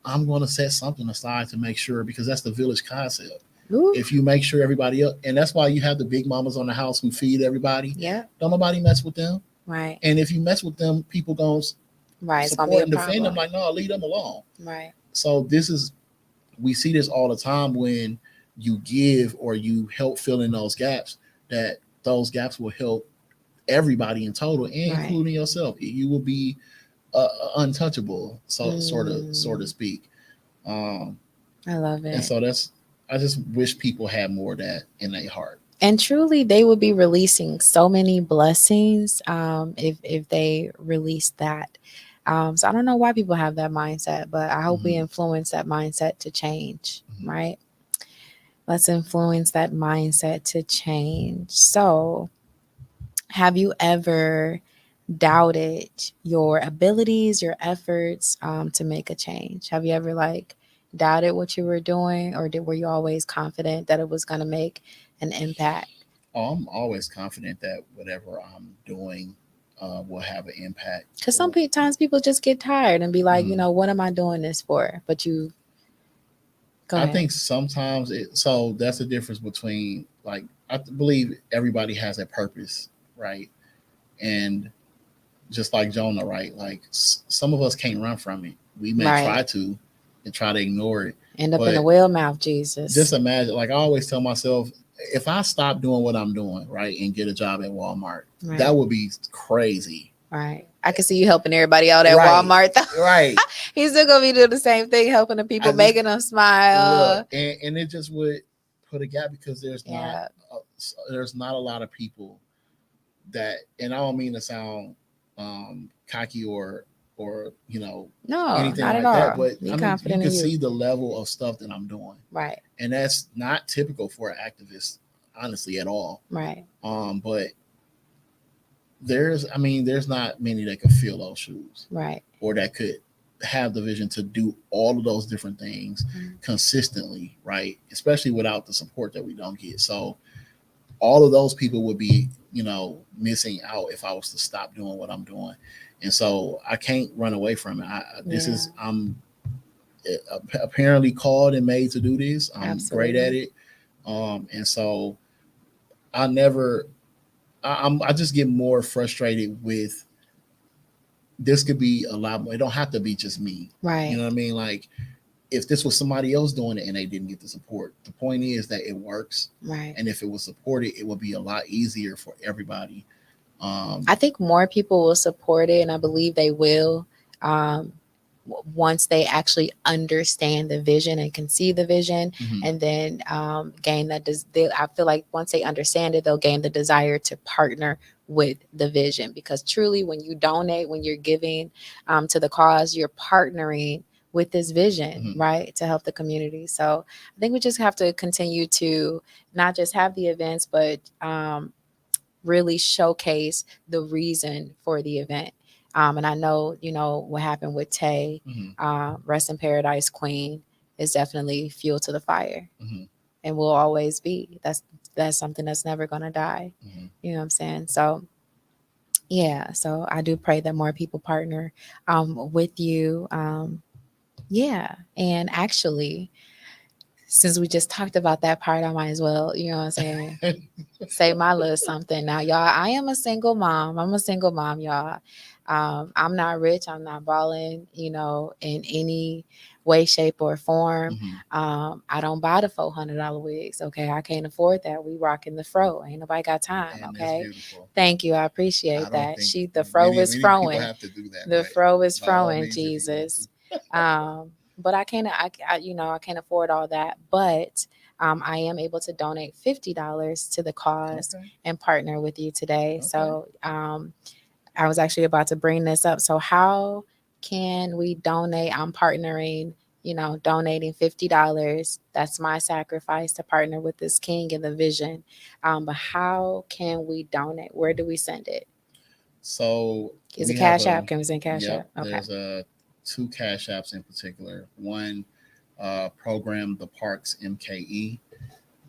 I'm going to set something aside to make sure, because that's the village concept. Ooh. If you make sure everybody else, and that's why you have the big mamas on the house who feed everybody. Yeah. Don't nobody mess with them. Right. And if you mess with them, people going to support and defend them. Like, no, leave them alone. Right. So we see this all the time when you give or you help fill in those gaps, that those gaps will help everybody in total, including yourself. You will be untouchable, so to speak. I love it. And so I just wish people had more of that in their heart. And truly, they would be releasing so many blessings if they release that. So I don't know why people have that mindset, but I hope we influence that mindset to change, right? Let's influence that mindset to change. So, have you ever doubted your abilities, your efforts to make a change? Have you ever doubted what you were doing, or were you always confident that it was going to make an impact? Oh, I'm always confident that whatever I'm doing will have an impact. Because sometimes people just get tired and be like, what am I doing this for? But you go I ahead. think sometimes so that's the difference between I believe everybody has a purpose, right? And just like Jonah, right? Like some of us can't run from it. We may try to and try to ignore it. End up in the whale mouth, Jesus. Just imagine, I always tell myself, if I stop doing what I'm doing, right, and get a job at Walmart, that would be crazy. Right. I can see you helping everybody out at Walmart, though. Right. He's still gonna be doing the same thing, helping the people, making them smile. Look, and it just would put a gap because there's not a lot of people that, and I don't mean to sound cocky or no, anything not like at all. that, but Be I mean, confident you can in see the level of stuff that I'm doing, right? And that's not typical for an activist, honestly, at all, right? But there's not many that could fill those shoes, right? Or that could have the vision to do all of those different things consistently, right? Especially without the support that we don't get. So all of those people would be, missing out if I was to stop doing what I'm doing. And so I can't run away from it. I'm apparently called and made to do this. I'm great at it. And so I just get more frustrated with, this could be a lot more. It don't have to be just me. Right. You know what I mean? Like, if this was somebody else doing it and they didn't get the support, the point is that it works. Right. And if it was supported, it would be a lot easier for everybody. I think more people will support it, and I believe they will. Once they actually understand the vision and can see the vision, and then gain that. I feel like once they understand it, they'll gain the desire to partner with the vision, because truly, when you donate, when you're giving to the cause, you're partnering with this vision, right, to help the community. So I think we just have to continue to not just have the events, but really showcase the reason for the event. And I know, what happened with Tay, Rest in Paradise Queen, is definitely fuel to the fire, and will always be. That's something that's never going to die. You know what I'm saying? So yeah, so I do pray that more people partner with you. Yeah, and actually, since we just talked about that part, I might as well, you know what I'm saying, say my little something. Now, y'all, I am a single mom. I'm a single mom, y'all. I'm not rich. I'm not balling, in any way, shape, or form. I don't buy the $400 wigs. Okay, I can't afford that. We rocking the fro. Ain't nobody got time. And okay, thank you. I appreciate that. The fro is froing. The fro is froing. Jesus. But I can't afford all that. But I am able to donate $50 to the cause and partner with you today. So I was actually about to bring this up. So how can we donate? I'm partnering, donating $50. That's my sacrifice to partner with this king and the vision. But how can we donate? Where do we send it? So is it Cash App? Can we send Cash App? Okay. There's two Cash Apps in particular. One, program the Parks MKE,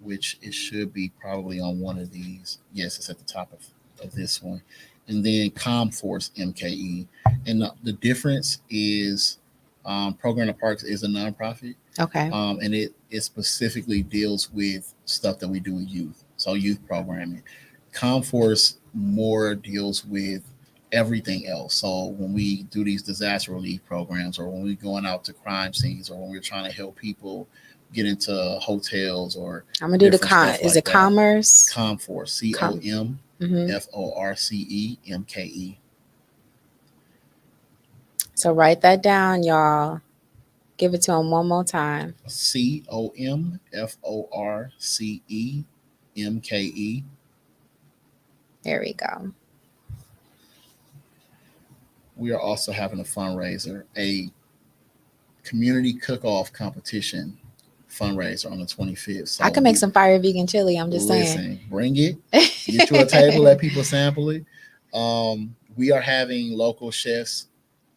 which it should be probably on one of these. Yes, it's at the top of this one. And then ComForce MKE. And the difference is Program the Parks is a nonprofit. Okay. And it specifically deals with stuff that we do with youth. So youth programming. ComForce more deals with everything else. So when we do these disaster relief programs, or when we're going out to crime scenes, or when we're trying to help people get into hotels, or I'm gonna do is it commerce? ComForce, ComForce MKE. So write that down, y'all. Give it to them one more time. ComForce MKE. There we go. We are also having a fundraiser, a community cook-off competition fundraiser on the 25th. So I can make some fire vegan chili. I'm just listen, bring it. Get you a table, let people sample it. We are having local chefs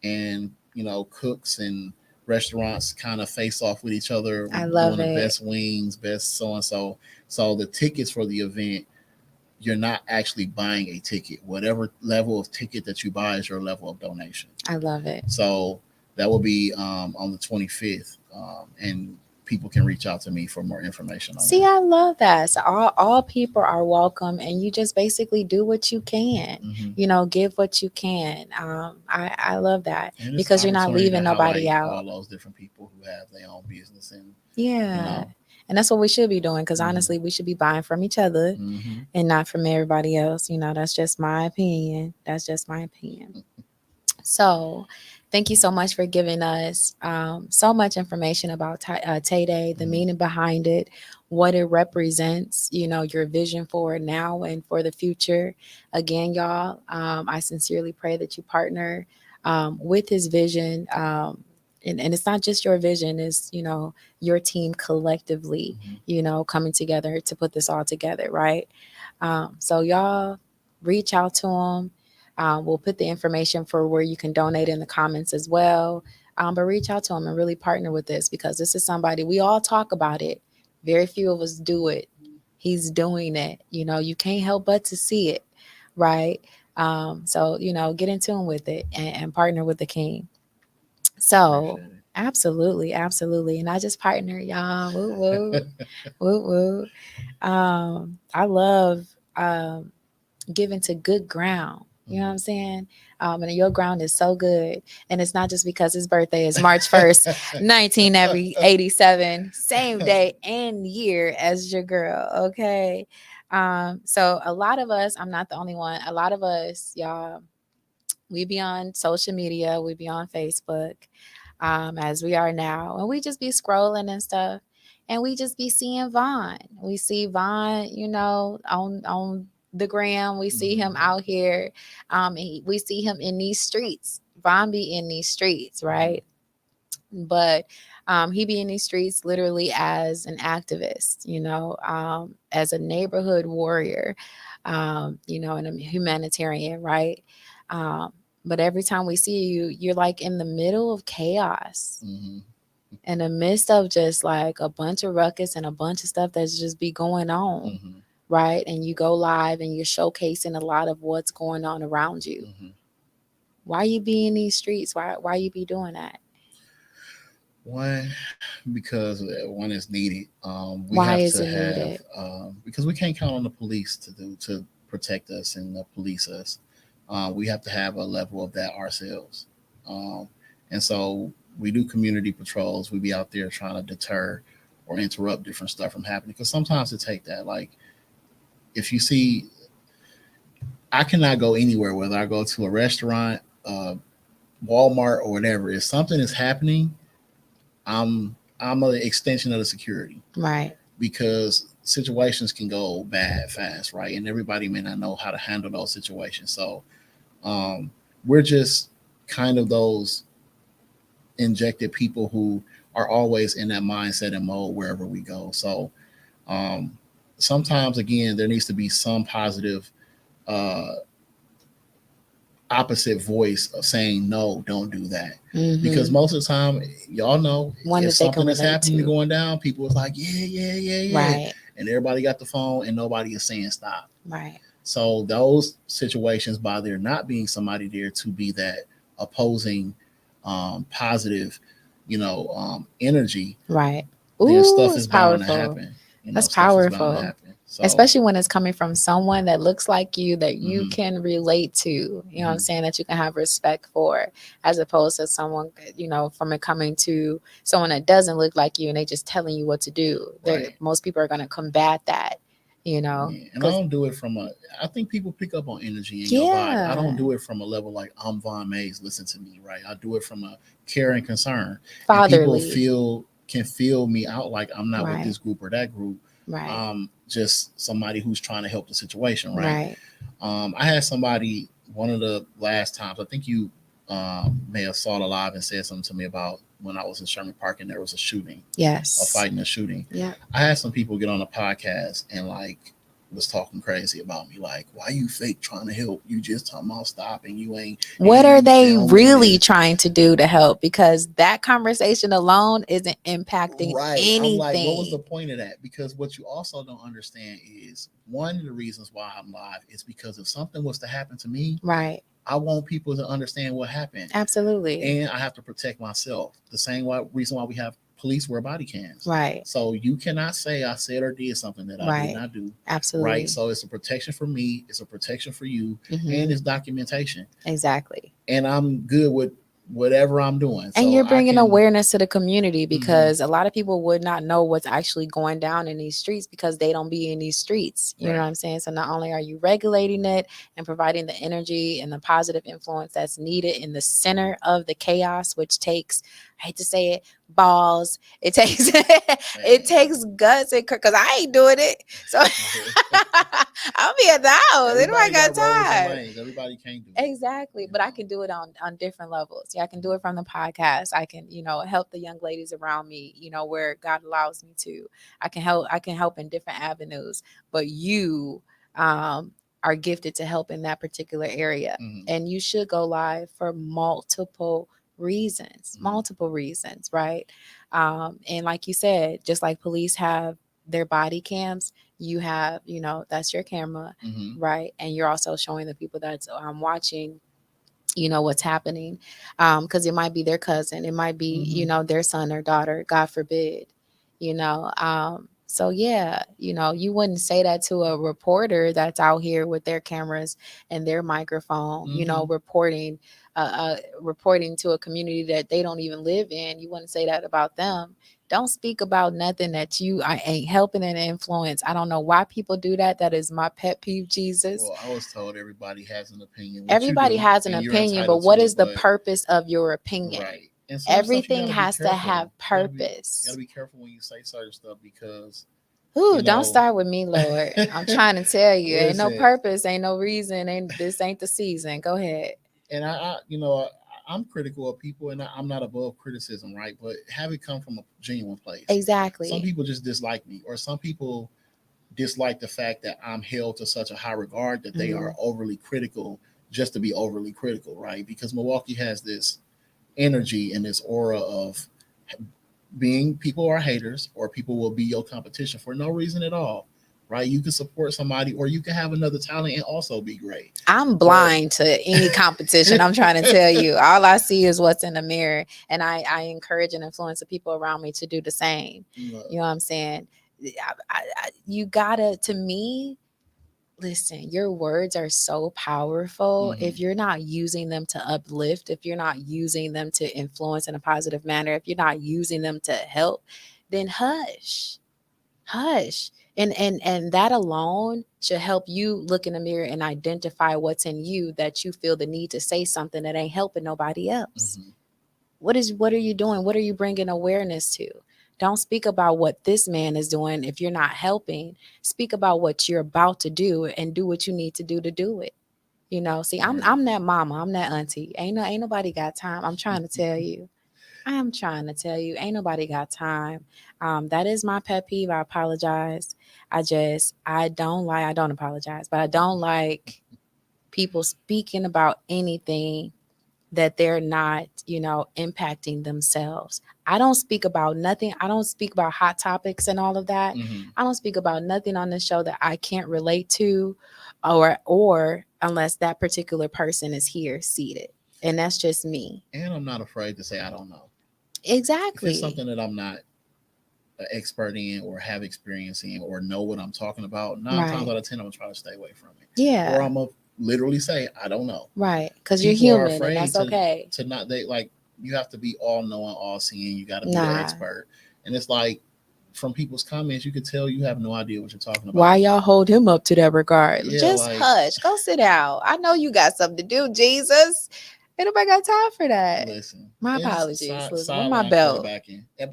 and cooks and restaurants kind of face off with each other. I We're love doing the it. best wings, best so and so. So the tickets for the event, you're not actually buying a ticket. Whatever level of ticket that you buy is your level of donation. I love it. So that will be on the 25th, and people can reach out to me for more information on See, that. I love that. So all people are welcome, and you just basically do what you can. Give what you can. I love that And it's because an you're not opportunity leaving to nobody highlight out. all those different people who have their own business and Yeah. And that's what we should be doing because honestly, we should be buying from each other and not from everybody else. That's just my opinion. That's just my opinion. So, thank you so much for giving us so much information about Tay Day, the meaning behind it, what it represents, your vision for now and for the future. Again, y'all, I sincerely pray that you partner with his vision. And it's not just your vision, it's, your team collectively, coming together to put this all together, right? So, y'all reach out to him. We'll put the information for where you can donate in the comments as well. But reach out to him and really partner with this because this is somebody we all talk about it. Very few of us do it. He's doing it. You can't help but to see it, right? So, get in tune with it and partner with the king. So, absolutely, absolutely. And I just partner, y'all. Woo, woo, woo, woo. I love given to good ground. You know what I'm saying? And your ground is so good. And it's not just because his birthday is March 1st, 1987, same day and year as your girl. Okay. So a lot of us, I'm not the only one, a lot of us, y'all, we be on social media, we be on Facebook, as we are now, and we just be scrolling and stuff. And we just be seeing Vaun. We see Vaun, on the gram. We see him out here. We see him in these streets. Vaun be in these streets, right? But he be in these streets literally as an activist, as a neighborhood warrior, and a humanitarian, right? But every time we see you, you're like in the middle of chaos. In the midst of just like a bunch of ruckus and a bunch of stuff that's just be going on, right? And you go live and you're showcasing a lot of what's going on around you. Why you be in these streets? Why you be doing that? One, because one is needed. We Why have is to it have needed? Because we can't count on the police to protect us and police us. We have to have a level of that ourselves, and so we do community patrols. We be out there trying to deter or interrupt different stuff from happening because sometimes it take that. Like if you see, I cannot go anywhere whether I go to a restaurant, Walmart, or whatever. If something is happening, I'm an extension of the security, right? Because situations can go bad fast, right? And everybody may not know how to handle those situations. So we're just kind of those injected people who are always in that mindset and mode wherever we go. So sometimes, again, there needs to be some positive uh, opposite voice of saying no, don't do that. Because most of the time, y'all know, if something is happening going down, people is like, yeah, right? And everybody got the phone and nobody is saying stop, right? So those situations, by there not being somebody there to be that opposing positive energy, right? Then Ooh, stuff it's is bound to powerful. happen. That's Stuff is bound to powerful. happen. So, especially when it's coming from someone that looks like you that you can relate to, you know what I'm saying, that you can have respect for, as opposed to someone, from it coming to someone that doesn't look like you and they just telling you what to do. Right. Most people are going to combat that, And I don't do it from I think people pick up on energy in your vibe. I don't do it from a level like I'm Vaun Mayes, listen to me, right? I do it from a care and concern. Fatherly. And people can feel me out like I'm not with this group or that group. Right. Just somebody who's trying to help the situation, right? Right. I had somebody one of the last times. I think you may have saw it live and said something to me about when I was in Sherman Park and there was a shooting, a Yes. fight and a shooting. Yeah. I had some people get on the podcast and like was talking crazy about me, like, why you fake trying to help? You just talking about stopping. You ain't. What are they filming really this. trying to do to help? Because that conversation alone isn't impacting Right. I'm like, what was the anything. point of that? Because what you also don't understand is one of the reasons why I'm live is because if something was to happen to me, Right. I want people to understand what happened. Absolutely. And I have to protect myself. The same reason why we have police wear body cams. Right. So you cannot say I said or did something that I Right. did not do. Absolutely. Right. So it's a protection for me. It's a protection for you. Mhm. And it's documentation. Exactly. And I'm good with whatever I'm doing. And so you're bringing I can, awareness to the community because a lot of people would not know what's actually going down in these streets because they don't be in these streets. You know Right. what I'm saying? So not only are you regulating it and providing the energy and the positive influence that's needed in the center of the chaos, which takes, I hate to say it, balls. It takes it takes guts because I ain't doing it. So I'll be at the house. Anybody got time? Everybody can't do it. Exactly. But I can do it on different levels. Yeah, I can do it from the podcast. I can, help the young ladies around me, where God allows me to. I can help in different avenues. But you are gifted to help in that particular area. And you should go live for multiple reasons, right? And like you said, just like police have their body cams, you have, that's your camera, right? And you're also showing the people that's watching, what's happening, because it might be their cousin, it might be, their son or daughter, God forbid, so yeah, you wouldn't say that to a reporter that's out here with their cameras and their microphone, reporting to a community that they don't even live in. You wouldn't say that about them. Don't speak about nothing that I ain't helping and influence. I don't know why people do that. That is my pet peeve, Jesus. Well, I was told everybody has an opinion. Everybody has an opinion, but what is the purpose of your opinion? Right. And everything has to have purpose. You gotta be careful when you say certain stuff because don't start with me, Lord. I'm trying to tell you, ain't no listen, purpose, ain't no reason, this ain't the season. Go ahead. And I'm critical of people, and I'm not above criticism, right? But have it come from a genuine place. Exactly. Some people just dislike me, or some people dislike the fact that I'm held to such a high regard that they are overly critical just to be overly critical, right? Because Milwaukee has this energy and this aura of being people are haters or people will be your competition for no reason at all, right? You can support somebody or you can have another talent and also be great. I'm blind to any competition. I'm trying to tell you, all I see is what's in the mirror, and I encourage and influence the people around me to do the same. You know what I'm saying? You gotta, to me, listen, your words are so powerful. If you're not using them to uplift, if you're not using them to influence in a positive manner, if you're not using them to help, then hush. And that alone should help you look in the mirror and identify what's in you that you feel the need to say something that ain't helping nobody else. What are you doing? What are you bringing awareness to? Don't speak about what this man is doing if you're not helping. Speak about what you're about to do and do what you need to do it. See, I'm that mama, I'm that auntie. Ain't nobody got time. I'm trying to tell you. Ain't nobody got time. That is my pet peeve. I apologize. I don't apologize, but I don't like people speaking about anything that they're not, impacting themselves. I don't speak about nothing. I don't speak about hot topics and all of that. I don't speak about nothing on this show that I can't relate to or unless that particular person is here seated. And that's just me. And I'm not afraid to say I don't know. Exactly. If it's something that I'm not an expert in or have experience in or know what I'm talking about, 9 times out of 10, I'm going to try to stay away from it. Yeah. Or I'm going to literally say, I don't know. Right. Because you're human and that's okay. To not, you have to be all knowing, all seeing. You got to be an expert. And it's like, from people's comments, you can tell you have no idea what you're talking about. Why y'all hold him up to that regard? Yeah, just hush. Go sit down. I know you got something to do, Jesus. Ain't nobody got time for that. Listen. My apologies. Listen, with my belt.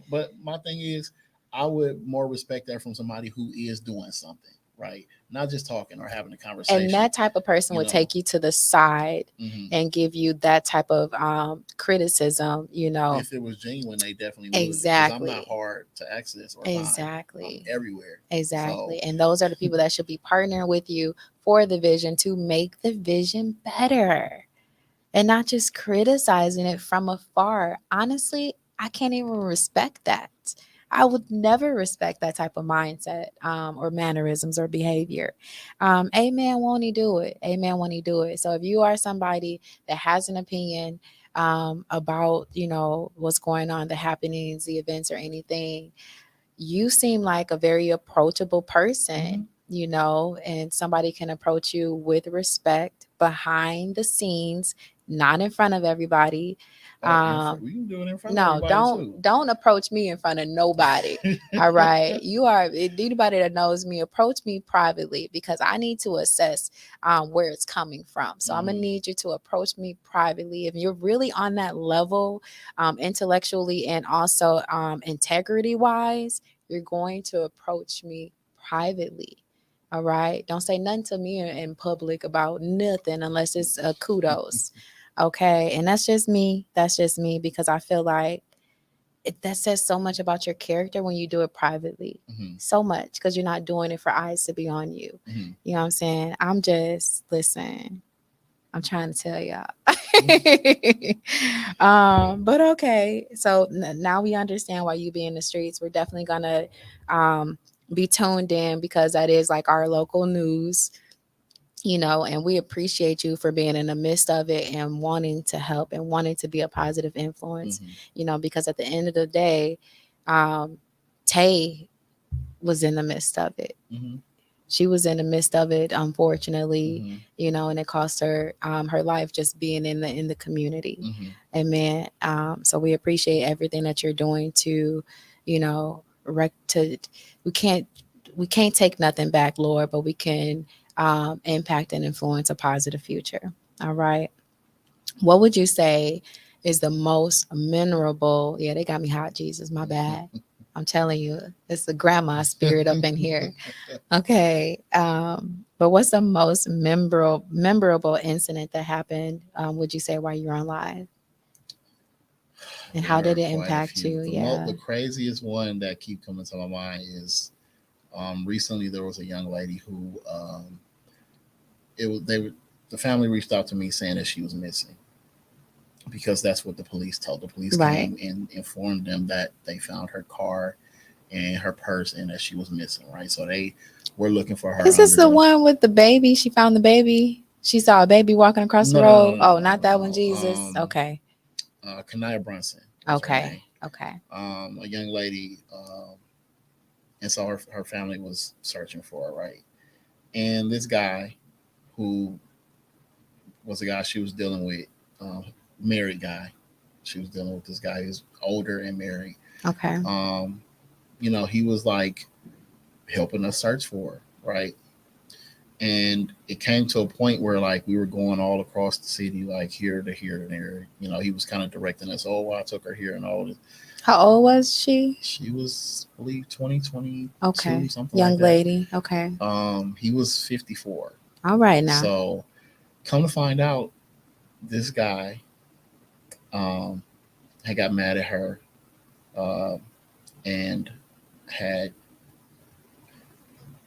But my thing is, I would more respect that from somebody who is doing something, right? Not just talking or having a conversation. And that type of person would take you to the side and give you that type of criticism, If it was genuine, they definitely would. Exactly. Because I'm not hard to access or Exactly. find. I'm everywhere. Exactly. So. And those are the people that should be partnering with you for the vision to make the vision better and not just criticizing it from afar. Honestly, I can't even respect that. I would never respect that type of mindset or mannerisms or behavior. Amen, won't he do it? Amen, won't he do it? So if you are somebody that has an opinion about, what's going on, the happenings, the events or anything, you seem like a very approachable person, and somebody can approach you with respect behind the scenes, not in front of everybody. We can do it in front of everybody too. Don't approach me in front of nobody. All right. Anybody that knows me, approach me privately because I need to assess where it's coming from. So I'm gonna need you to approach me privately. If you're really on that level, intellectually and also integrity wise, you're going to approach me privately. All right. Don't say nothing to me in public about nothing unless it's kudos. Okay. And that's just me. That's just me because I feel like that says so much about your character when you do it privately. So much because you're not doing it for eyes to be on you. You know what I'm saying? Listen, I'm trying to tell y'all. But okay. So now we understand why you be in the streets. We're definitely going to be tuned in because that is like our local news. And we appreciate you for being in the midst of it and wanting to help and wanting to be a positive influence, because at the end of the day, Tay was in the midst of it. She was in the midst of it, unfortunately, and it cost her her life just being in the community. Amen. So we appreciate everything that you're doing to, we can't take nothing back, Lord, but we can impact and influence a positive future. All right. What would you say is the most memorable? Yeah, they got me hot, Jesus. My bad. I'm telling you, it's the grandma spirit up in here. Okay. But what's the most memorable incident that happened, would you say, while you were on live? And how did it impact you? The craziest one that keep coming to my mind is recently there was a young lady who the family reached out to me saying that she was missing because that's what the police told. The police came and informed them that they found her car and her purse and that she was missing, right? So they were looking for her. Is this the one with the baby? She found the baby. She saw a baby walking across the road. Not that one, Jesus. Okay. Kanaya Brunson. Okay. A young lady, and so her family was searching for her, right? And this guy, who was the guy she was dealing with, married guy. She was dealing with this guy who's older and married. Okay. He was like helping us search for her, right? And it came to a point where like we were going all across the city, like here to here and there. He was kind of directing us. Oh, well, I took her here and all this. How old was she? She was, I believe, 22, okay. Something young like that. lady. Okay. He was 54. All right now. So come to find out, this guy had got mad at her and had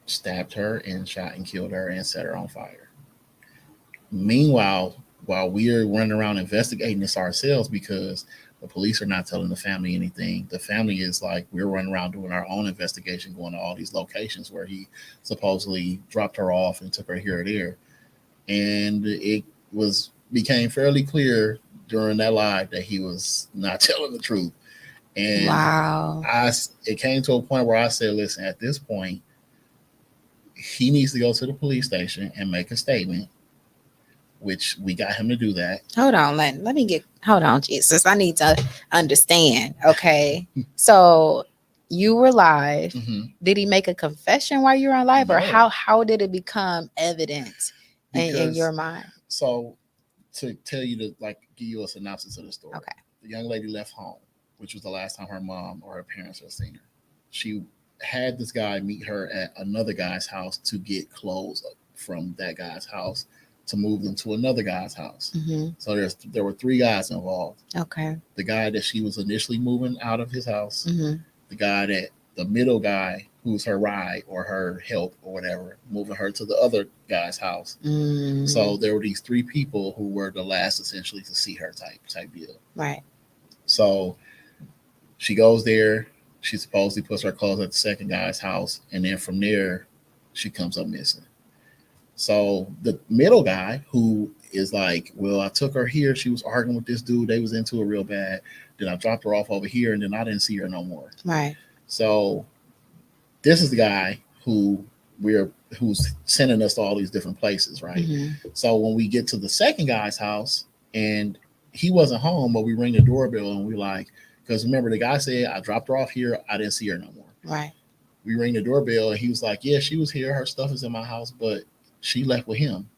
stabbed her and shot and killed her and set her on fire. Meanwhile, while we're running around investigating this ourselves because the police are not telling the family anything, the family is like, we're running around doing our own investigation, going to all these locations where he supposedly dropped her off and took her here or there. And it became fairly clear during that live that he was not telling the truth. And wow. It came to a point where I said, listen, at this point, he needs to go to the police station and make a statement, which we got him to do that. Hold on, hold on, Jesus. I need to understand. Okay. So you were live. Did he make a confession while you were on live? No. Or how did it become evident in your mind? So to tell you give you a synopsis of the story. Okay. The young lady left home, which was the last time her mom or her parents had seen her. she had this guy meet her at another guy's house to get clothes from that guy's house to move them to another guy's house. Mm-hmm. So there were 3 guys involved. Okay. The guy that she was initially moving out of his house, Mm-hmm. the middle guy who's her ride or her help or whatever, moving her to the other guy's house. Mm-hmm. So there were these 3 people who were the last essentially to see her type deal. Right. So she goes there. She supposedly puts her clothes at the second guy's house, and then from there, she comes up missing. So the middle guy, who is like, well, I took her here. She was arguing with this dude. They was into it real bad. Then I dropped her off over here, and then I didn't see her no more. Right. So this is the guy who's sending us to all these different places, right? Mm-hmm. So when we get to the second guy's house, and he wasn't home, but we ring the doorbell, and we like, because remember the guy said, I dropped her off here. I didn't see her no more. Right. We ring the doorbell, and he was like, yeah, she was here. Her stuff is in my house, but she left with him.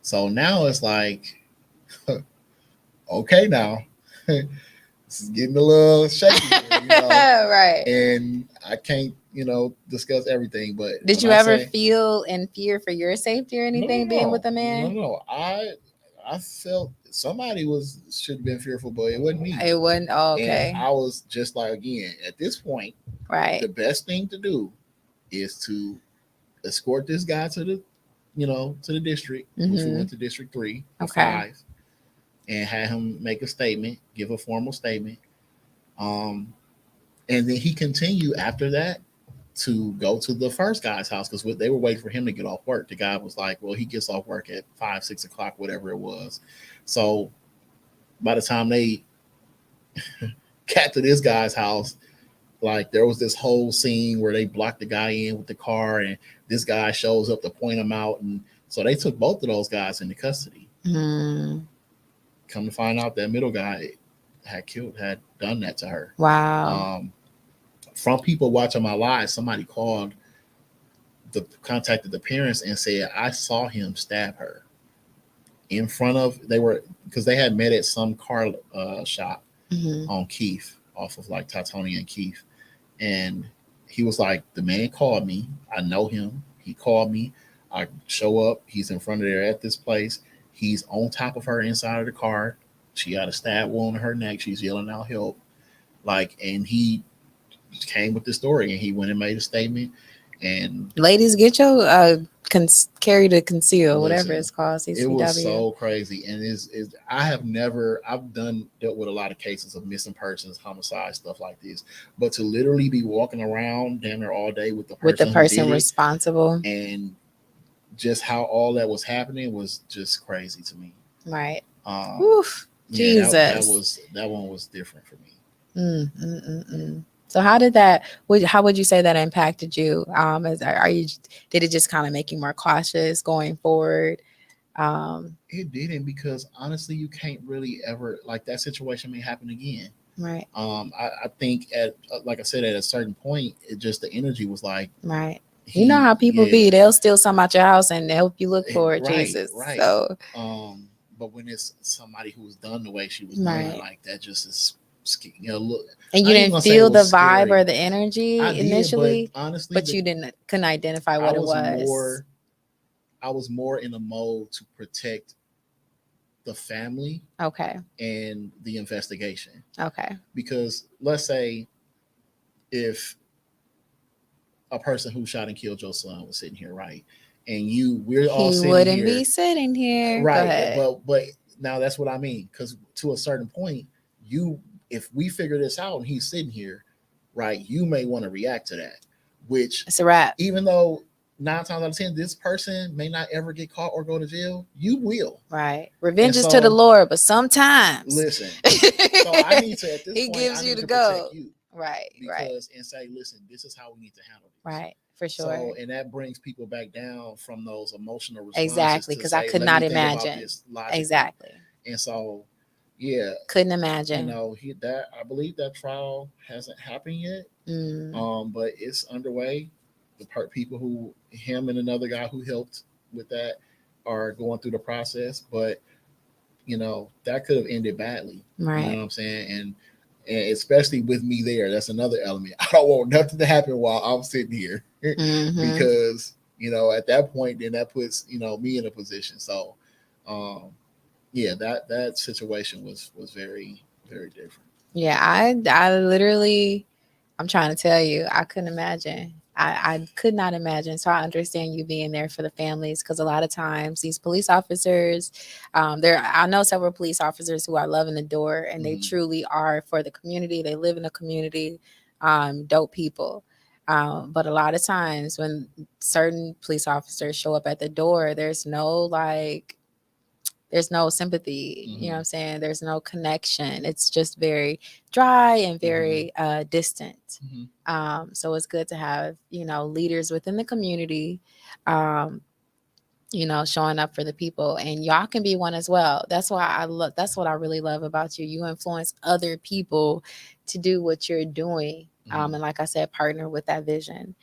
So now it's like, okay, now this is getting a little shaky here, Right. And I can't, discuss everything. But did you ever feel in fear for your safety or anything being with a man? No. I felt somebody should have been fearful, but it wasn't me. It wasn't. Oh, okay. And I was just like, again, at this point, right. The best thing to do is to escort this guy to the district, which we went to District 3 or 5, and had him make a statement, give a formal statement. And then he continued after that to go to the first guy's house because they were waiting for him to get off work. The guy was like, well, he gets off work at 5, 6 o'clock, whatever it was. So by the time they got to this guy's house, like there was this whole scene where they blocked the guy in with the car, and this guy shows up to point him out, and so they took both of those guys into custody. Come to find out, that middle guy had done that to her. Wow. From people watching my live, somebody contacted the parents and said, I saw him stab her in front of, because they had met at some car shop on Keith, off of like Titonia and Keith. And he was like, the man called me. I know him. He called me. I show up. He's in front of there at this place. He's on top of her inside of the car. She got a stab wound in her neck. She's yelling out help. And he came with the story, and he went and made a statement. And ladies, get your carry to conceal, whatever it's called. CCW. It was so crazy. And I've dealt with a lot of cases of missing persons, homicide, stuff like this. But to literally be walking around damn near all day with the person responsible, and just how all that was happening was just crazy to me. Right. Jesus. That one was different for me. So how would you say that impacted you? Did it just kind of make you more cautious going forward? It didn't, because honestly, you can't really ever, like, that situation may happen again. Right. I think like I said, at a certain point, it just, the energy was like, right. You know how people be, they'll steal something out your house and help you look for it. Right, Jesus. Right. So, but when it's somebody who was done the way she was done, like that just is, look. And you didn't feel the vibe or the energy initially, but honestly, but you couldn't identify what it was. I was more in a mode to protect the family, and the investigation, because let's say if a person who shot and killed your son was sitting here, right, and we're all sitting here, he wouldn't be sitting here, right? But now that's what I mean, because to a certain point, if we figure this out and he's sitting here, right, you may want to react to that, which it's a wrap. Even though 9 times out of 10, this person may not ever get caught or go to jail, you will. Right. Revenge is to the Lord, but sometimes. Listen. So I need to, at this he point, gives I you need to go. Protect you. Right. And say, listen, this is how we need to handle this. Right. For sure. So, and that brings people back down from those emotional responses. Exactly. Because I could not imagine. Exactly. And so, yeah, couldn't imagine. I believe that trial hasn't happened yet. But it's underway. The people who, him and another guy who helped with that, are going through the process. But that could have ended badly. Right. You know what I'm saying? And And especially with me there, that's another element. I don't want nothing to happen while I'm sitting here because, at that point, then that puts, me in a position. So, yeah, that situation was very, very different. Yeah, I literally, I'm trying to tell you, I couldn't imagine. I could not imagine. So I understand you being there for the families, because a lot of times these police officers, I know several police officers who are loving the door, and they truly are for the community. They live in the community, dope people. But a lot of times when certain police officers show up at the door, there's no sympathy, you know what I'm saying? There's no connection. It's just very dry and very distant. So it's good to have, leaders within the community, showing up for the people, and y'all can be one as well. That's what I really love about you. You influence other people to do what you're doing. And like I said, partner with that vision.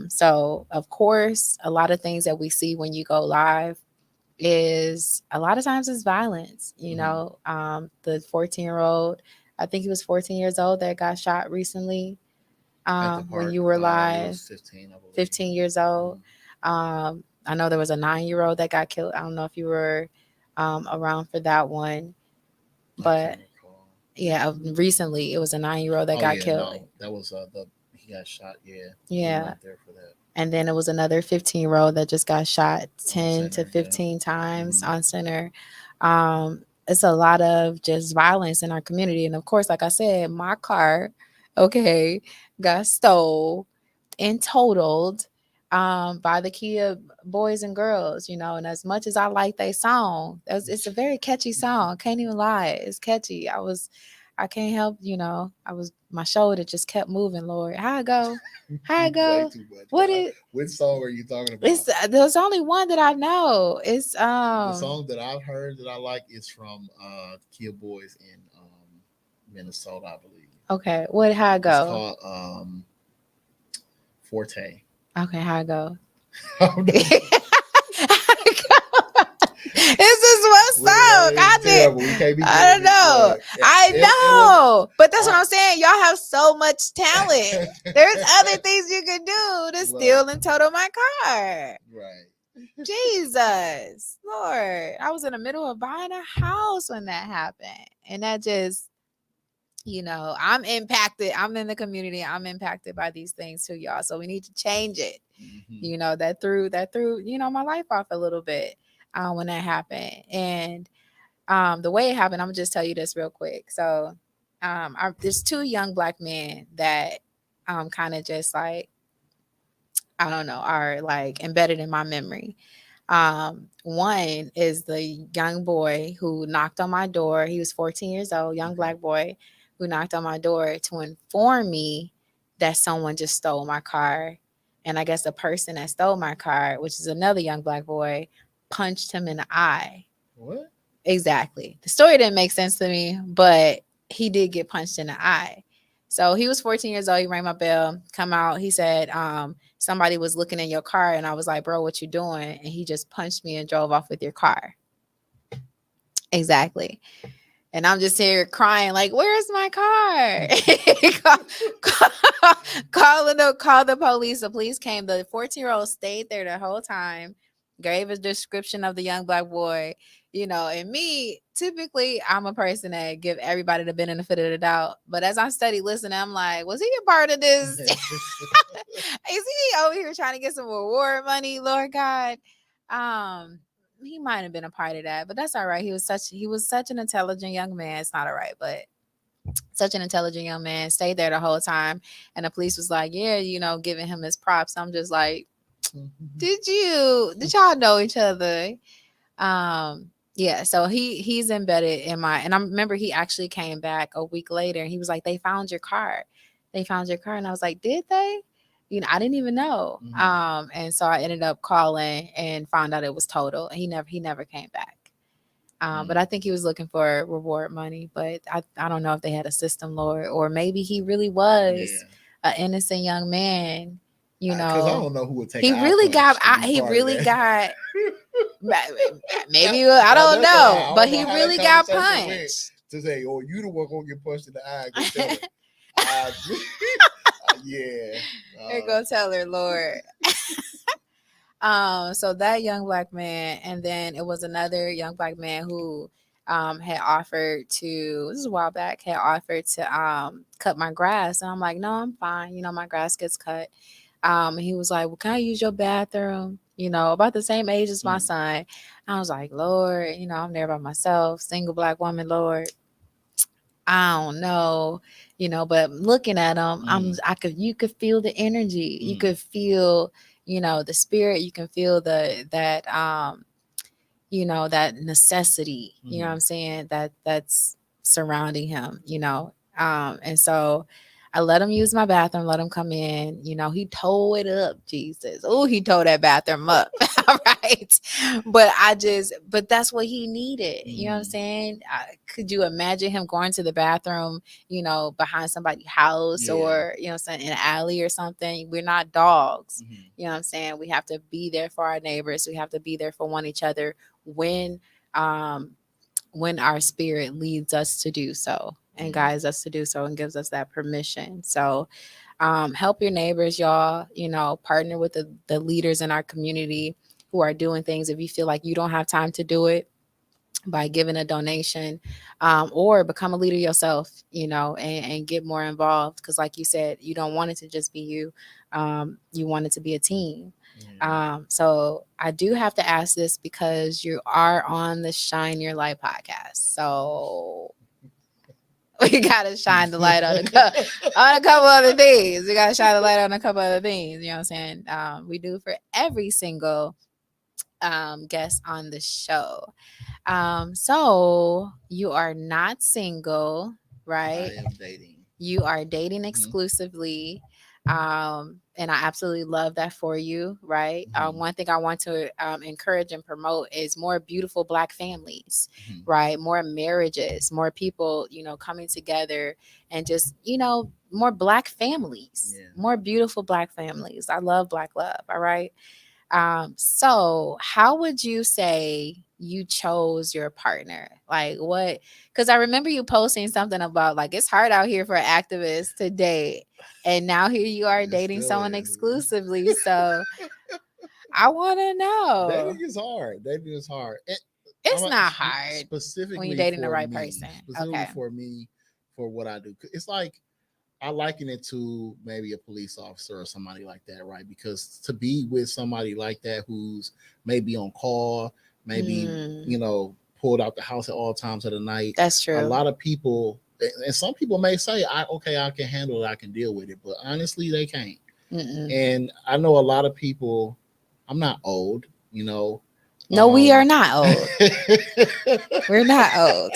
So of course, a lot of things that we see when you go live is a lot of times it's violence. The 14-year-old, I think he was 14 years old, that got shot recently when you were live. 15 years old. I know there was a 9-year-old that got killed. I don't know if you were around for that one, but yeah, recently it was a 9-year-old that got killed. No, that was he got shot. Yeah. There for that. And then it was another 15-year-old that just got shot 10 to 15 times on center. It's a lot of just violence in our community. And of course, like I said, my car, got stole and totaled by the Kia Boys and Girls, and as much as I like their song, it's a very catchy song. Can't even lie. It's catchy. I can't help, my shoulder just kept moving, Lord. How it go? Which song are you talking about? There's only one that I know. It's the song that I've heard that I like is from Kia Boys in Minnesota, I believe. Okay, how it go? It's called Forte. Okay, how it go? This is what's song. I don't know. I know. But that's what I'm saying. Y'all have so much talent. There's other things you can do to steal and total my car. Right. Jesus. Lord. I was in the middle of buying a house when that happened. And that just, I'm impacted. I'm in the community. I'm impacted by these things too, y'all. So we need to change it. That threw, my life off a little bit. When that happened. And the way it happened, I'm gonna just tell you this real quick. So there's two young Black men that kind of just like, I don't know, are like embedded in my memory. One is the young boy who knocked on my door. He was 14 years old, young Black boy who knocked on my door to inform me that someone just stole my car. And I guess the person that stole my car, which is another young Black boy, punched him in the eye. What? Exactly. The story didn't make sense to me, but he did get punched in the eye. So he was 14 years old. He rang my bell, come out. He said, somebody was looking in your car. And I was like, bro, what you doing? And he just punched me and drove off with your car. Exactly. And I'm just here crying, like, where's my car? Call the police. The police came. The 14-year-old stayed there the whole time, gave a description of the young Black boy, and me, typically, I'm a person that give everybody the benefit of the doubt. But as I study listening, I'm like, was he a part of this? Is he over here trying to get some reward money, Lord God? He might have been a part of that, but that's all right. He was such an intelligent young man. It's not all right, but such an intelligent young man, stayed there the whole time. And the police was like, yeah, giving him his props. I'm just like, did y'all know each other? Yeah, so he's embedded in and I remember he actually came back a week later and he was like, they found your car. And I was like, did they? I didn't even know. And so I ended up calling and found out it was total. And he never came back. But I think he was looking for reward money, but I don't know if they had a system, Lord, or maybe he really was an innocent young man. Because I don't know who would take. He really got. Maybe I don't know, but he really got punched. to say, "Oh, you the one gonna get punched in the eye." Go tell her. Yeah. Here, go tell her, Lord. So that young black man, and then it was another young black man who had offered to, this is a while back, had offered to cut my grass. And I'm like, no, I'm fine. You know, my grass gets cut. And he was like, well, can I use your bathroom? You know, about the same age as my son. I was like, Lord, you know, I'm there by myself, single black woman, Lord. I don't know, you know, but looking at him, you could feel the energy. You could feel, you know, the spirit. You can feel you know, that necessity, you know what I'm saying? That's surrounding him, you know? And so I let him use my bathroom, let him come in, you know, he tore it up, Jesus. Oh, he tore that bathroom up. All right. But that's what he needed. You know what I'm saying? Could you imagine him going to the bathroom, you know, behind somebody's house or, you know what I'm saying, in an alley or something? We're not dogs. You know what I'm saying? We have to be there for our neighbors. We have to be there for one each other when our spirit leads us to do so and guides us to do so and gives us that permission. So help your neighbors, y'all, you know, partner with the leaders in our community who are doing things. If you feel like you don't have time to do it, by giving a donation, or become a leader yourself, you know, and get more involved. Because like you said, you don't want it to just be you. You want it to be a team. So I do have to ask this because you are on the Shine Your Light podcast. So we got to shine the light on a couple other things. We got to shine the light on a couple other things. You know what I'm saying? We do for every single guest on the show. So you are not single, right? I am dating. You are dating exclusively. And I absolutely love that for you, right? One thing I want to encourage and promote is more beautiful Black families, right? More marriages, more people, you know, coming together and just, you know, more Black families, more beautiful Black families. I love Black love, all right? So how would you say you chose your partner? Like what? Because I remember you posting something about like it's hard out here for activists to date, and now here you are dating someone exclusively. So I want to know. Dating is hard. It's not hard specifically when you're dating the right me, person. Specifically for me, for what I do. It's like I liken it to maybe a police officer or somebody like that, right? Because to be with somebody like that who's maybe on call, maybe, you know, pulled out the house at all times of the night. That's true. A lot of people, and some people may say, I can handle it, I can deal with it. But honestly, they can't. And I know a lot of people, I'm not old, you know. No, we are not old. We're not old.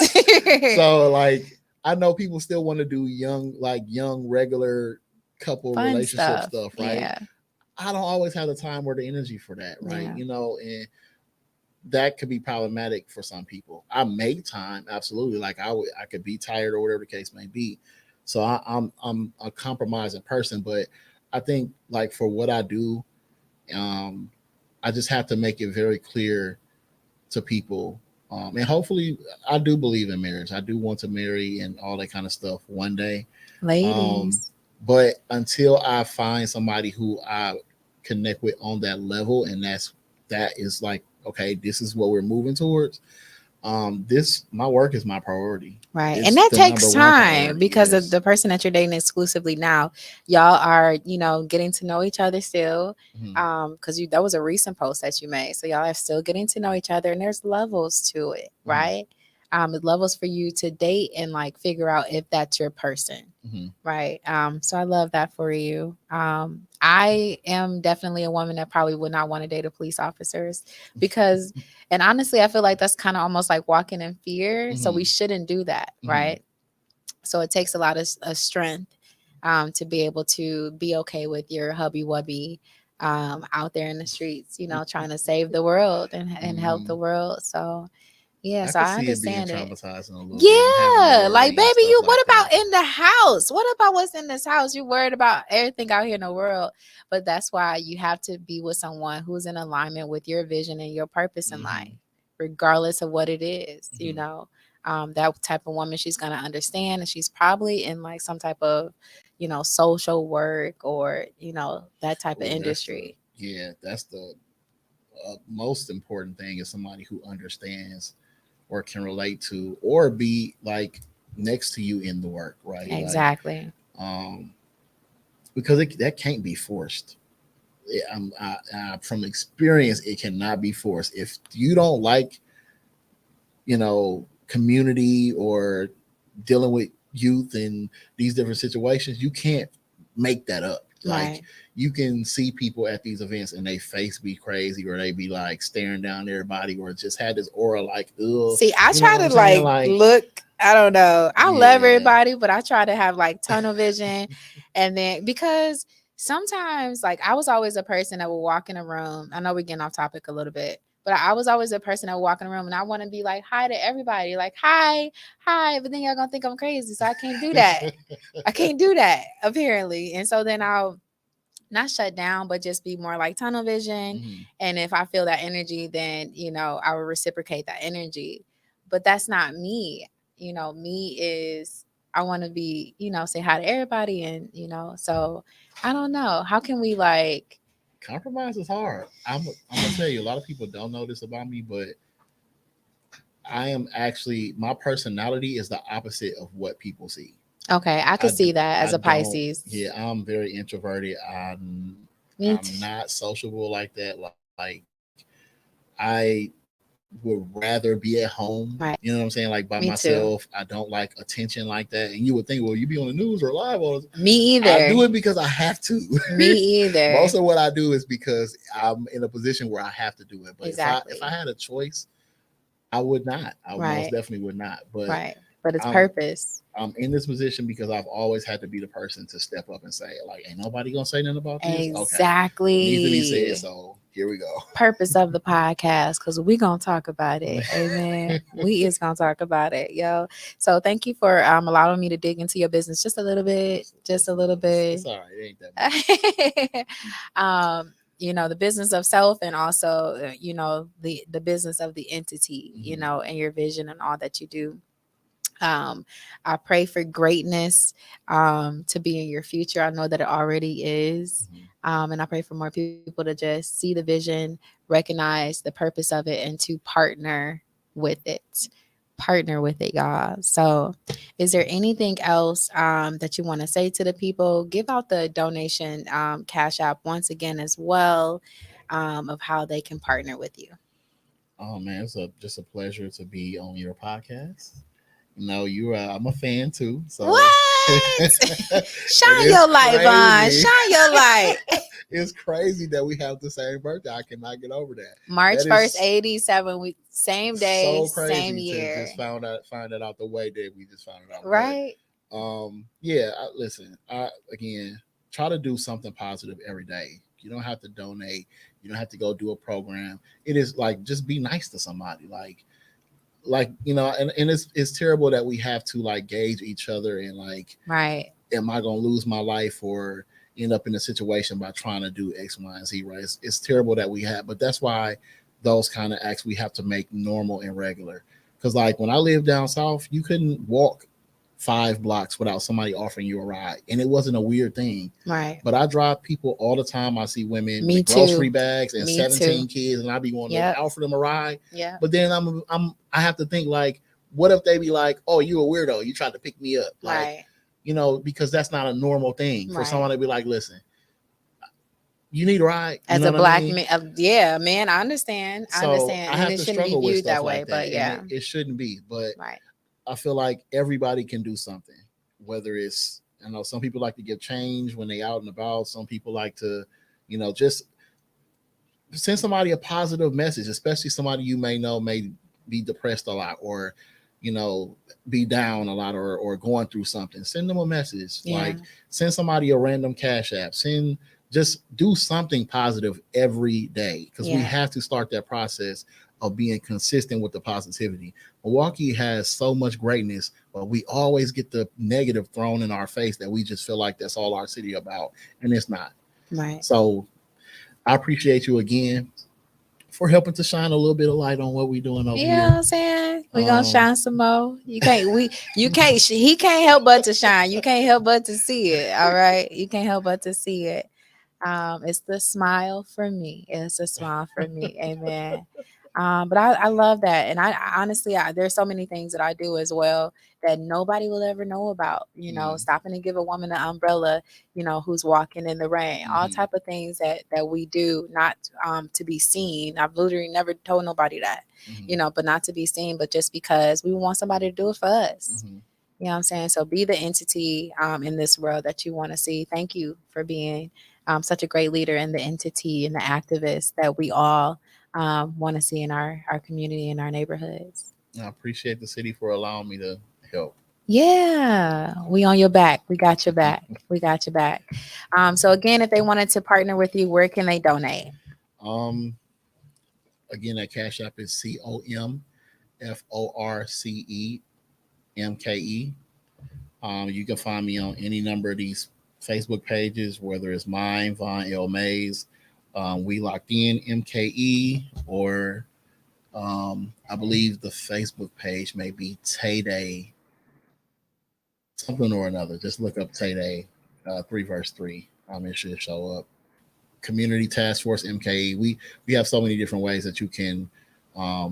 So like, I know people still want to do young regular couple fun relationship stuff, right? Yeah. I don't always have the time or the energy for that, right? Yeah. You know, and that could be problematic for some people. I make time, absolutely. Like I could be tired or whatever the case may be. So I'm a compromising person, but I think like for what I do, I just have to make it very clear to people. And hopefully, I do believe in marriage. I do want to marry and all that kind of stuff one day. Ladies. But until I find somebody who I connect with on that level, and that is like, okay, this is what we're moving towards. My work is my priority. Right. It's and that the takes number one time priority, because yes. of the person that you're dating exclusively now. Y'all are, you know, getting to know each other still. Because that was a recent post that you made. So y'all are still getting to know each other, and there's levels to it, right? It levels for you to date and like figure out if that's your person. Right. So I love that for you. I am definitely a woman that probably would not want to date a police officers because, and honestly, I feel like that's kind of almost like walking in fear. So we shouldn't do that. Right. So it takes a lot of strength to be able to be okay with your hubby wubby out there in the streets, you know, trying to save the world and help the world. So yeah, so I understand it. Traumatizing a little bit. Yeah, like baby, you. What like about in the house? What about what's in this house? You worried about everything out here in the world, but that's why you have to be with someone who's in alignment with your vision and your purpose in life, regardless of what it is. You know, that type of woman. She's going to understand, and she's probably in like some type of, social work or, that type of industry. That's the most important thing, is somebody who understands or can relate to or be like next to you in the work, right? Exactly. Like, because that can't be forced. From experience, it cannot be forced. If you don't like, community or dealing with youth in these different situations, you can't make that up. Like, you can see people at these events and they face be crazy, or they be like staring down everybody, or just had this aura like, ugh. See, I try to like look, I don't know. I love everybody, but I try to have like tunnel vision. And then because sometimes, like, I was always a person that would walk in a room. I know we're getting off topic a little bit, but I was always a person that would walk in a room and I want to be like, hi to everybody, like, hi, but then y'all gonna think I'm crazy. So I can't do that. I can't do that, apparently. And so then I'll not shut down, but just be more like tunnel vision. Mm-hmm. And if I feel that energy, then, I will reciprocate that energy. But that's not me. Me is, I want to be, say hi to everybody. And, so I don't know. How can we like... Compromise is hard. I'm going to tell you, a lot of people don't know this about me, but I am actually, my personality is the opposite of what people see. Okay, I could see that as a Pisces. Yeah, I'm very introverted. I'm not sociable like that. Like, I would rather be at home. Right. You know what I'm saying? Like, by Me myself. Too. I don't like attention like that. And you would think, well, you be on the news or live all this. Me either. I do it because I have to. Me either. Most of what I do is because I'm in a position where I have to do it. But exactly. if I had a choice, I would not. I most definitely would not. But But it's purpose. I'm in this position because I've always had to be the person to step up and say, like, ain't nobody gonna say nothing about this. Exactly. Okay. It needs to be said. So here we go. Purpose of the podcast, because we gonna talk about it. Amen. We is gonna talk about it, yo. So thank you for allowing me to dig into your business just a little bit. Just a little bit. It's all right. It ain't that much. The business of self, and also the business of the entity, Mm-hmm. and your vision and all that you do. I pray for greatness to be in your future. I know that it already is. Mm-hmm. And I pray for more people to just see the vision, recognize the purpose of it, and to partner with it. Partner with it, y'all. So is there anything else that you want to say to the people? Give out the donation Cash App once again as well, of how they can partner with you. Oh man, it's just a pleasure to be on your podcast. I'm a fan too. So what? Shine your light, Vaun. Shine your light. It's crazy that we have the same birthday. I cannot get over that. March 1st, 87. Same day, so crazy same year. To just find that out the way that we just found it out. Right. But, listen. Again, try to do something positive every day. You don't have to donate. You don't have to go do a program. It is like, just be nice to somebody. And it's terrible that we have to like gauge each other and like, right, am I gonna lose my life or end up in a situation by trying to do X, Y, and Z, right? It's terrible that we have, but that's why those kind of acts we have to make normal and regular. Because like when I lived down south, you couldn't walk 5 blocks without somebody offering you a ride, and it wasn't a weird thing. Right. But I drive people all the time. I see women with grocery bags and Me 17 too. kids, and I be wanting to offer them a ride. Yeah. But then I have to think like, what if they be like, oh, you a weirdo? You tried to pick me up, like, because that's not a normal thing for someone to be like, listen, you need a ride. As a black man, man, I understand. I understand. I have and to it shouldn't be struggle with viewed stuff that way, like but that. It shouldn't be. But right. I feel like everybody can do something, whether it's, some people like to give change when they out and about. Some people like to, just send somebody a positive message, especially somebody you may know may be depressed a lot or, be down a lot or going through something. Send them a message. Like, send somebody a random Cash App. Just do something positive every day, because we have to start that process of being consistent with the positivity. Milwaukee has so much greatness, but we always get the negative thrown in our face that we just feel like that's all our city about, and it's not. Right. So I appreciate you again for helping to shine a little bit of light on what we're doing over You know what here. I'm saying? We're gonna Um, shine some more. You can't, he can't help but to shine. You can't help but to see it. All right. You can't help but to see it. It's the smile for me. It's a smile for me. Amen. But I love that. And I honestly, there's so many things that I do as well that nobody will ever know about, stopping to give a woman an umbrella, who's walking in the rain, all mhm, type of things that we do, not to be seen. I've literally never told nobody that, mhm, but not to be seen, but just because we want somebody to do it for us. mhm. You know what I'm saying? So be the entity in this world that you want to see. Thank you for being such a great leader and the entity and the activist that we all want to see in our community and our neighborhoods. I appreciate the city for allowing me to help. Yeah, we on your back. We got your back. We got your back. So again, if they wanted to partner with you, where can they donate? Um, Again, that Cash App is COMFORCEMKE. You can find me on any number of these Facebook pages, whether it's mine, Vaun Mayes, We Locked In, MKE, or I believe the Facebook page may be Tay Day, something or another. Just look up Tay Day, 3 verse 3. It should show up. Community Task Force MKE. We have so many different ways that you can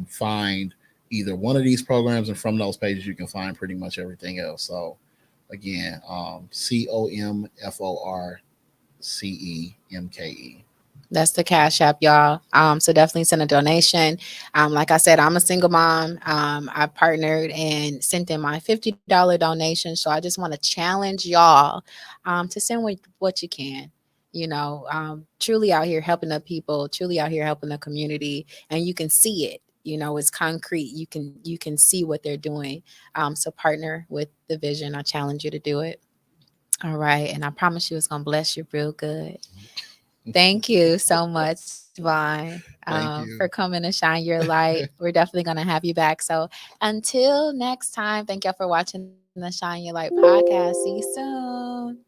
find either one of these programs, and from those pages you can find pretty much everything else. So again, COMFORCEMKE. That's the Cash App, y'all. So definitely send a donation. Like I said, I'm a single mom. I partnered and sent in my $50 donation. So I just want to challenge y'all to send what you can. Truly out here helping the people, truly out here helping the community, and you can see it. It's concrete. You can see what they're doing. So partner with the vision. I challenge you to do it. All right, and I promise you, it's gonna bless you real good. Thank you so much, Vaughn, Thank for you. coming to shine your light. We're definitely going to have you back. So until next time, thank y'all for watching the Shine Your Light podcast. See you soon.